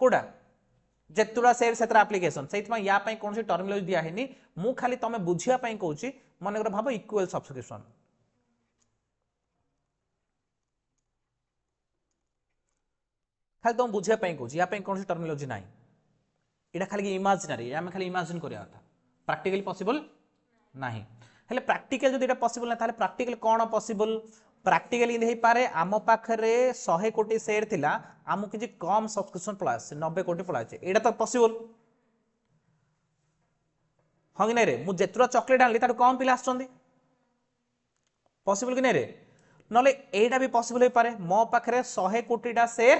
कोडा जेतुरा शेयर सेतरा एप्लीकेशन सेइतमा या पई कोनसी टर्मिनोलॉजी दिया हेनी मु खाली तमे बुझिया पई कहूची मन कर भाबो इक्वल सब्सक्रिप्शन खाली तुम बुझिया पई कहूची या पई कोनसी टर्मिनोलॉजी नाही एटा खाली इमेजिनरी या में खाली इमेजिन करिया था प्रैक्टिकली पॉसिबल नाही हेले प्रैक्टिकल जदि एटा पॉसिबल ना ताले प्रैक्टिकल कोन पॉसिबल प्राक्टिकली हो पारे आम पाखे 100 कोटी शेयर थिला आम किसी कम सब्सक्रिप्शन पड़ा 90 कोटी पड़ा यहाँ तो पॉसिबल हाँ कि नहीं मुझे जेतुरा चॉकलेट आनली तार कम पिला आछंदी पॉसिबल कि नहीं नले एटा भी पॉसिबल हो पारे मो पाखे 100 कोटीटा शेयर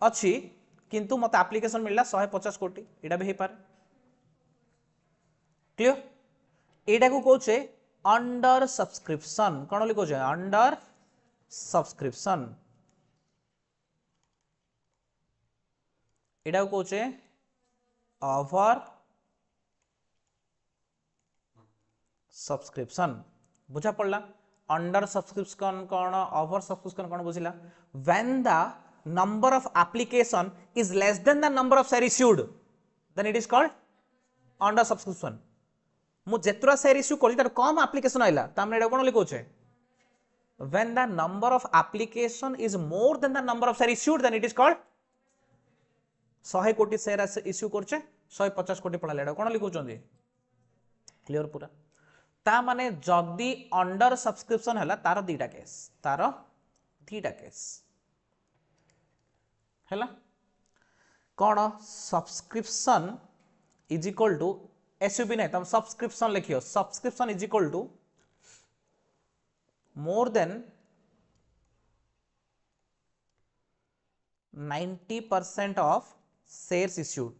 अच्छी किंतु मत एप्लिकेशन मिलला 150 कोटी एटा भी हो पारे क्लियर एटा को कहचे अंडर सब्सक्रिप्शन कौन बोली कहचे अंडर सब्सक्रिप्शन एटा को कहचे ओवर सब्सक्रिप्शन बुझा पड़ला अंडर सब्सक्रिप्शन कौन ओवर सब्सक्रिप्शन कौन बुझिला when the number of application is less than the number of share issued then it is called undersubscription मु जेतुरा शेयर इश्यू करी तार कम एप्लीकेशन आइला तामने एटा कोन लिखोचे when the number of application is more than the number of share issued then it is called 100 कोटी शेयर इश्यू करछे 150 कोटी पड़ाले एटा कोन लिखोचंदी क्लियर पूरा ता माने जदी अंडर सब्सक्रिप्शन हला तार दीटा केस हला कौन subscription is equal to S U B नहीं तुम सब्सक्रिप्शन लिखियो subscription is equal to more than 90% of shares issued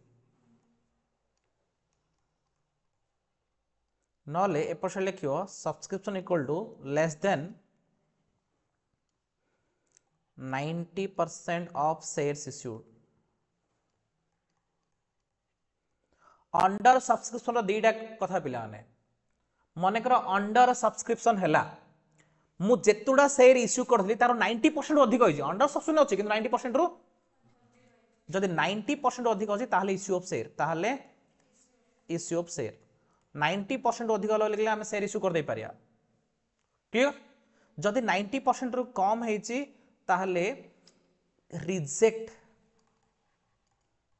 नले एपट लिखियो subscription equal to less than 90% of shares issued undersubscription दीटा कथा पिला माने मनकर अंडर सब्सक्रिप्शन हैला मु जेतुडा शेयर इश्यू करथली तार 90% अधिक होई अंडर सब्सक्रिप्शन अछि कि 90% रो जदि 90% अधिक अछि ताहले इश्यू ऑफ शेयर ताहले इश्यू ऑफ शेयर 90% अधिक लिखले आम शेयर इश्यू कर दे पारिया क्लियर जदि 90% रो कम हेछि ताहले reject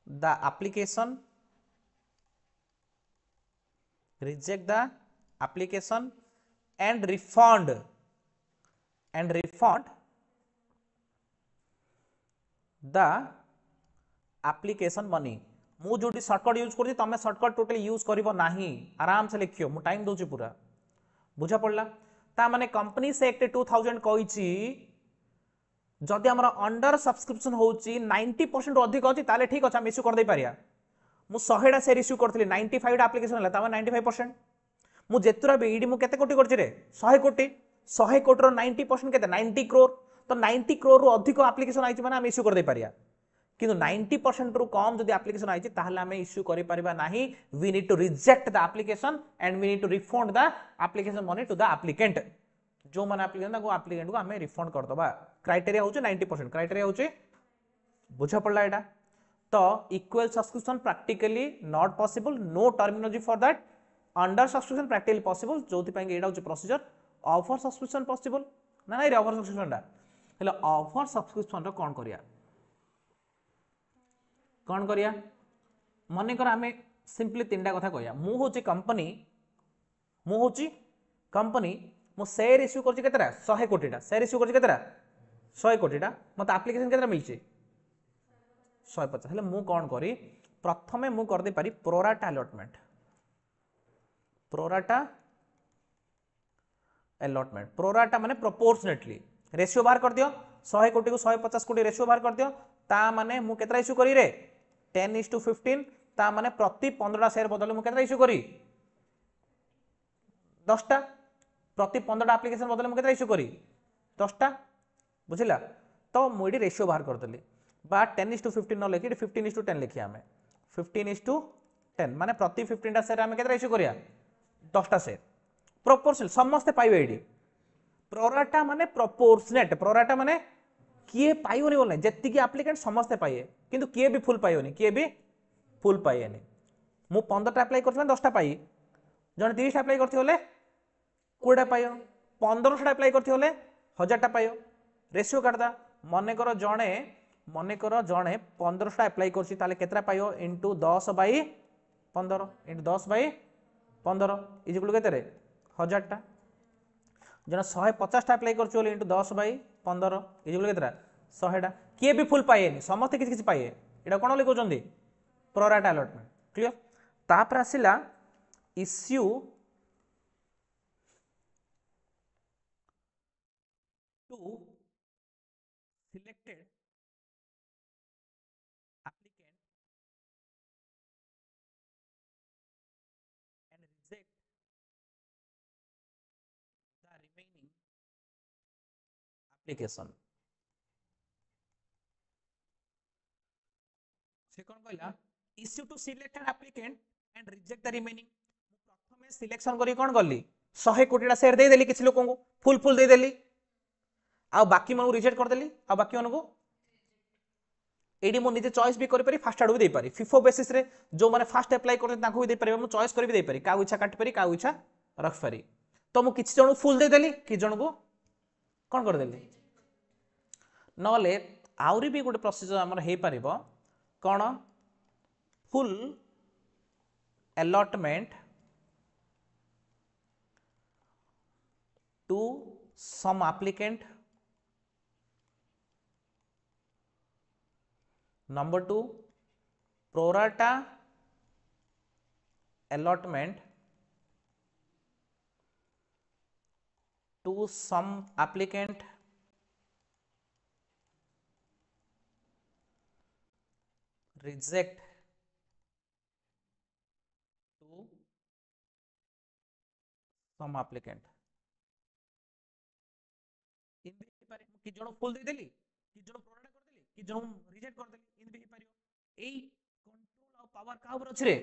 the application reject the application and refund the application money मु जो शॉर्टकट यूज करछि तमे शॉर्टकट टोटली यूज करिवो नाही आराम से लिखियो मु टाइम दोछि पूरा बुझा पड़ला ता माने कंपनी से एक्ट 2000 कहिछि जदि हमर अंडर सब्सक्रिप्शन होछि 90% अधिक अछि ताले ठीक अछि हम इश्यू कर दे पारिया मु 100 शेयर इश्यू करथली 95 टा एप्लीकेशन हला तमे 95% मु जेतुरा भी इडी मु केते कोटी करछि रे 100 कोटी रो 90% केते 90 करोड़ तो 90 करोड़ रो अधिक एप्लीकेशन आइछि माने हम इश्यू कर दे पारिया किंतु 90% रो कम जदि एप्लीकेशन आइछि ताहले हम इश्यू करि परिबा नाही we need to reject the application and we need to refund the application money to the applicant जो माने एप्लीकेंट को एप्लीकेंट को हम रिफंड कर दबा क्राइटेरिया होचे 90% क्राइटेरिया होचे बुझा पड़ला एटा तो equal subscription practically not possible no terminology for that undersubscription practically possible जोथि पई एटा होचे प्रोसीजर ऑफर सब्सक्रिप्शन पॉसिबल ना नहीं रे ऑफर सब्सक्रिप्शन दा हेले ऑफर सब्सक्रिप्शन रो कोन करिया मने कर आमे सिंपली तीनटा कथा कहया मु होची कंपनी मु शेयर इश्यू करछि केतरा 100 कोटीटा शेयर इश्यू करछि केतरा 100 कोटीटा मते एप्लीकेशन केतरा मिलछि 150 हेले मु कोन करी प्रथमे मु कर दे पारी प्रोराटा अलॉटमेंट प्रोराटा माने प्रोपोर्शनेटली रेशियो बाहर कर दियो 100 कोटी को 150 कोटी रेशियो बाहर कर दियो ता माने मु केतरा इश्यू करी रे 10:15 ता माने प्रति 15टा शेयर बदले मु केतरा इश्यू करी 10टा प्रति 15टा एप्लीकेशन बदले मु केतरा इश्यू करी 10टा बुझिला तो मु एडी रेशियो बाहर कर देली बा 10:15 न लिखि 15:10 लिखिया हमें 15:10 माने प्रति 15टा शेयर हमें केतरा इश्यू करिया 10टा शेयर प्रोपोर्शनल समस्त पाइबे एडी प्रोराटा माने प्रोपोर्शनेट प्रोराटा माने किए पाइबनी बोल जेति की एप्लीकेंट समस्त पाइए किंतु किए भी फुल पाइबनी किए भी फुल पाइएनी मु 15टा अप्लाई करथि 10टा पाइ जने 30टा अप्लाई करथि होले 20टा पाइयो 1500टा अप्लाई करथि होले 1000टा पाइयो रेशियो काटदा मने करो जणे 1500टा अप्लाई करछि ताले केतरा पाइयो इनटू 10/15 इनटू 10/15 इज इक्वल केते रे 1000टा जन 150 अप्लाई कर इंटू 10/15 इज केतटा 100टा किए भी फुल पाए समस्ते किसी पाए यहाँ कौन लिखुंट प्रोराटा अलॉटमेंट क्लियर तापर आसला issue to selected applicant and reject the remaining application से कौन कहला issue to selected applicant and reject the remaining प्रथमे सिलेक्शन करी कौन गली 100 कोटीटा शेयर दे देली किछि लोकन को फुल दे देली आ बाकी मन रिजेक्ट कर देली आ बाकी मन को एडी मो निजे चॉइस भी करि पारि फास्ट आडू भी दे पारि फिफो बेसिस रे जो माने फास्ट अप्लाई करते ताको भी दे पारि मो चॉइस कर भी दे पारि का इच्छा काट पारि का इच्छा रख पारि तो मु किछि जण फुल दे देली कि जण को कोन कर देली नले आउरी भी गोटे प्रोसीजर हमर हे परिबो कौन full allotment to some applicant number 2 pro rata allotment to some applicant reject to some applicant इन भी पारे कि जण फुल दे देली कि जण प्रोडक्ट कर देली कि जण रिजेक्ट कर देली इन भी पारियो एई कंट्रोल ऑफ पावर का ऊपर अछि रे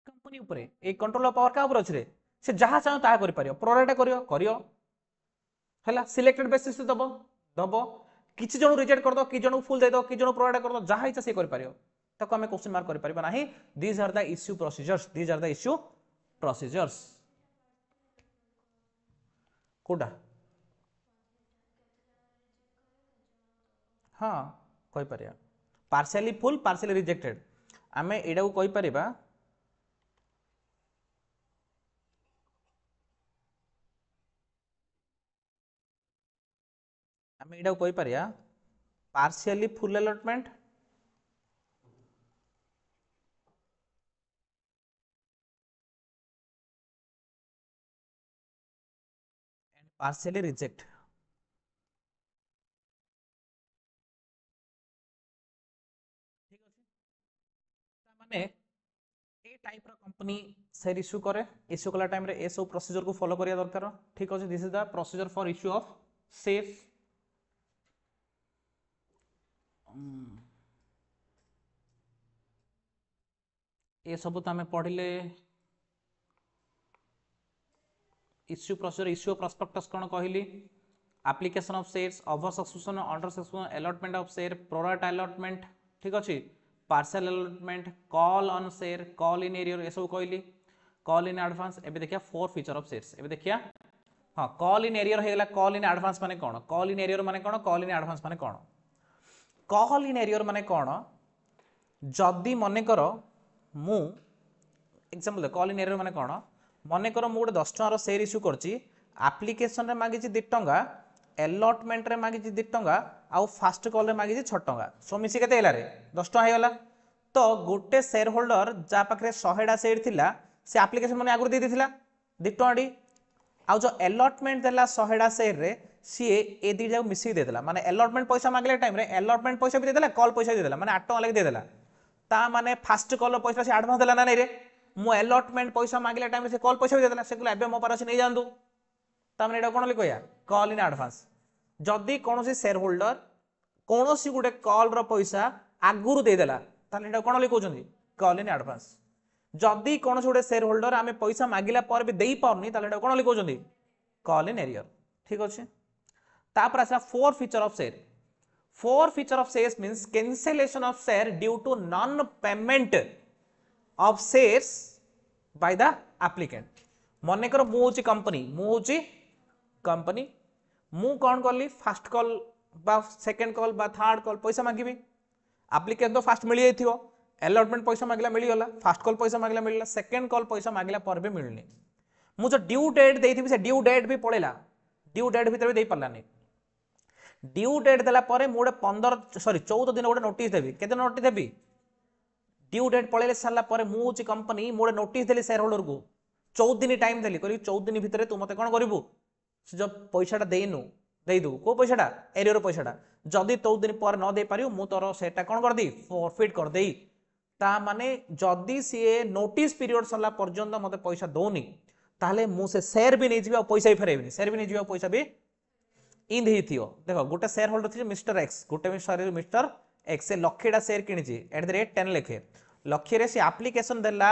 कंपनी ऊपर ए कंट्रोल ऑफ पावर का ऊपर अछि रे से जहा चाहो ता करि पारियो प्रोडक्ट करियो हला सिलेक्टेड बेसिस दबो दबो किछि जण रिजेक्ट कर दो कि जण फुल दे दो कि जण प्रोवाइड कर दो जहा इच्छा से कर पारियो ताको हमें क्वेश्चन मार्क कर परिबा नाही these are the issue procedures these are the issue procedures कोडा हां कहि परिया पार्शियली फुल पार्शियली रिजेक्टेड हमें एडा को कहि परिबा हमें एडा को कहि परिया partially full allotment and partially reject ठीक अछि माने ए टाइप रो कंपनी शेयर इश्यू करे इश्यू कला टाइम रे ए सब प्रोसीजर को फॉलो करिया दरकार ठीक अछि this is the procedure for issue of shares ये सब तो आम पढ़िले इश्यू प्रोसीजर इश्यू प्रोस्पेक्टस कौन कहली application of shares over subscription under subscription allotment of share pro rata allotment ठीक अच्छे partial allotment call on share call in arrear ये सब कहली कॉल इन एडवांस एबे देखिया 4 फीचर ऑफ शेयर्स एबे देखिया हां कॉल इन एरियर हेगला कॉल इन एडवांस माने कोन कॉल इन एरियर माने कोन कॉल इन एडवांस माने कोन कॉल इन एरियर माने कोन जदी मने करो मु example they call in arrear माने कोन मने करो मु गोटे 10 टका शेयर इश्यू करची एप्लिकेशन रे मागी 2 टका अलॉटमेंट रे मागी 2 टका आ फास्ट कॉल रे मागी 6 टका सो मिसी केते हेला रे 10 टका हेगला तो गोटे शेयर होल्डर जा पाखरे 100 टा शेयर थिला से एप्लिकेशन माने आगु दे देथिला 2 टका डी आ जो अलॉटमेंट देला 100 टा शेयर रे सी ए दी जाऊ मिसी दे देला माने अलॉटमेंट पैसा मागले टाइम रे अलॉटमेंट पैसा भी दे देला कॉल पैसा भी दे देला माने 8 टका लगे दे देला ता माने फास्ट कॉल रो पैसा से एडवांस देला ना नहीं रे मु अलॉटमेंट पैसा मागले टाइम रे से कॉल पैसा भी दे देला से कहला एबे मो पास नहीं जानदु ता माने एटा कोन लिखया कॉल इन एडवांस जदी कोनोसी शेयर होल्डर कोनोसी गुटे कॉल रो पैसा आगुरु दे देला ताले एटा कोन लिखौ छथि कॉल इन एडवांस जदी कोनोसी गुटे शेयर होल्डर आमे पैसा मागिला पर भी देई पाउनी ताले एटा कोन लिखौ छथि कॉल इन एरियर ठीक अछि तापर आसा 4 feature of share 4 feature of shares means cancellation of share due to non-payment of shares by the applicant. मने करो मु होची कंपनी मु कौन कली फास्ट कॉल बा सेकंड कॉल बा थर्ड कॉल पैसा मागिबी एप्लिकेंट तो फास्ट मिल जाइथिबो अलॉटमेंट पैसा मागिला मिली गला फास्ट कॉल पैसा मागिला मिलला सेकंड कॉल पैसा मागिला पर भी मिलनी मु जो ड्यू डेट देइथिबी से ड्यू डेट भी पड़ेला ड्यू डेट भितर भी दे पारानी ड्यू डेट देला परे मु 14 दिन गोटे नोटिस देवी केते नोटिस देवी ड्यू डेट पळेले सारला परे मु होची कंपनी मोडे नोटिस देली शेयर होल्डर को 14 दिन टाइम देली करी 14 दिन भितर तू मते कोन करिवु से जो पैसाटा देइनु देई दु को पैसाटा एरियर पैसाटा जदि 14 दिन पर न दे पारियो मु तोर सेटा कोन कर दी फॉरफिट कर देई ता माने जदि सी नोटिस पीरियड सरला पर्यंत मते पैसा दोनी ताहले मु से शेयर भी नहीं जिबा पैसा भी फेरेबनी शेयर भी नहीं जिबा पैसा भी इन देही थियो देखो गोटे शेयर होल्डर थी मिस्टर एक्स गोटे मिस्टर एक्स से लक्षेटा शेयर किनिची एट द रेट 10 लखे लक्षे रे से एप्लिकेशन देला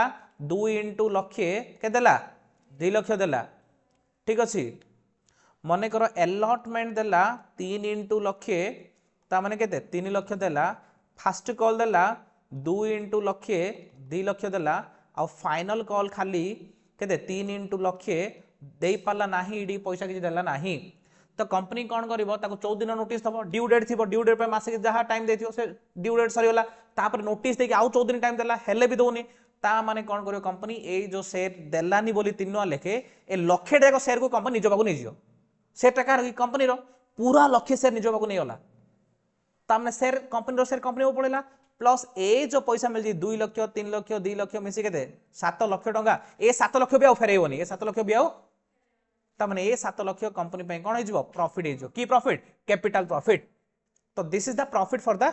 2 इंटू लक्षे के देला 2 लक्ष देला ठीक अछि मने करो अलॉटमेंट देला 3 इंटू लक्षे ता माने केते 3 लक्ष देला फर्स्ट कॉल देला 2 इंटू लक्षे 2 लक्ष देला आ फाइनल कॉल खाली केते 3 इंटू लक्षे देई पाला नाही इडी पैसा किछि देला नाही तो कंपनी कौन करिवो ताको 14 दिन नोटिस दबो ड्यू डेट थिबो ड्यू डेट पे मासे जहा टाइम देथियो से ड्यू डेट सरीगला तापर नोटिस देके आउ 14 दिन टाइम देला हेले भी दोनी ता माने कौन करियो कंपनी ए जो शेयर देलानी बोली 3 लेखे ए लक्षे टाका शेयर को कंपनी निजो बाकू नै जियो से टाका कंपनी रो पूरा लक्षे शेयर निजो बाकू नै होला ता माने शेयर कंपनी रो शेयर कंपनी को पड़ेला प्लस ए जो पैसा मिल जी 2 लक्ष 3 लक्ष 2 लक्ष मिसी केते 7 लक्ष टंका ए 7 लक्ष भी आउ फेरेइबोनी ए 7 लक्ष भी आउ तमने ये 7 लक्ष कंपनी पे कौन हो प्रॉफिट हो की प्रॉफिट कैपिटल प्रॉफिट तो this is the profit for the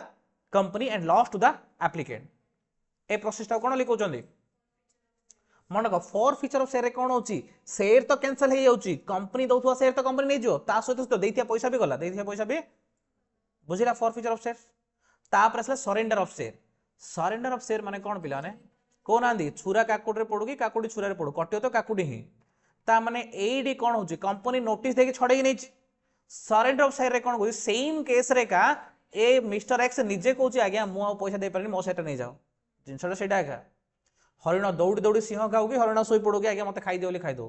company and loss to the applicant ए प्रोसेस टा कोन लिखौचंदी मन को फॉर फीचर ऑफ शेयर कौन होची शेयर तो कैंसिल हे जाउची कंपनी दउथुआ शेयर तो कंपनी नै जियो ता सहित तो दैथिया पैसा भी गला दैथिया पैसा भी बुझिला फॉर फीचर ऑफ शेयर तापर असला सरेंडर ऑफ शेयर माने कौन पिला ने कोन आंदी छुरा काकुडी रे पडू की काकुडी छुरा रे पडू कटियो तो काकुडी ही ता माने एडी कोन होची कंपनी नोटिस देके छड़े नै सरेंडर ऑफ शेयर रे कोन होई सेम केस रे का ए मिस्टर एक्स निजे कहूची आज्ञा मु पैसा दे पारनी मो सेटा नै जाओ जिनसटा सेटा का हरिण दौड़ी दौड़ी सिंह खाऊ कि हरिण सोई पड़ू कि आज्ञा मते खाई दियो बोली खाई दो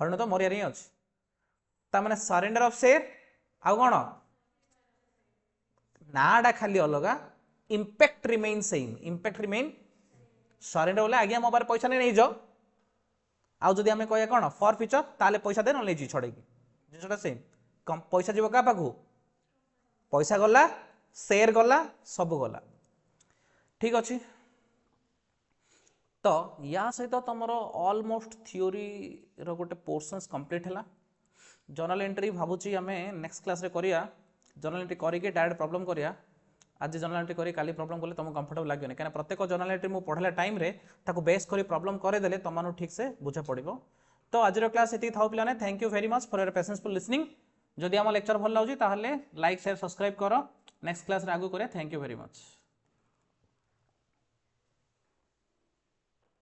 हरिण तो मरिया रे अछि ता माने सरेंडर ऑफ शेयर आ कोन नाडा खाली अलगा impact remain same impact remain surrender बोले आज्ञा मो बार पैसा नै जाओ आउ जदि आमे कहया कोन फॉर फीचर ताले पैसा दे न जी छड़े की जिसटा सेम कम पैसा जीव का पाखु पैसा गला शेयर गला सब गला ठीक अछि तो या सहित तुमर ऑलमोस्ट थ्योरी रो गोटे पोर्शंस कंप्लीट हैला जर्नल एंट्री भाबुची आमे नेक्स्ट क्लास रे करिया जर्नल एंट्री करी के डायरेक्ट प्रॉब्लम करिया आज जर्नल एंट्री करी काली प्रॉब्लम कले तुम कंफर्टेबल लागोनी कना प्रत्येक जर्नल एंट्री मु पढ़ला टाइम रे ताको बेस करी प्रॉब्लम करे देले तमानु ठीक से बुझा पड़िबो तो आज रो क्लास एती थाउ पिलाने thank you very much for your patience for listening जदि हम लेक्चर भल लागुची ताहले लाइक शेयर सब्सक्राइब करो नेक्स्ट क्लास रे आगु करे थैंक यू वेरी मच।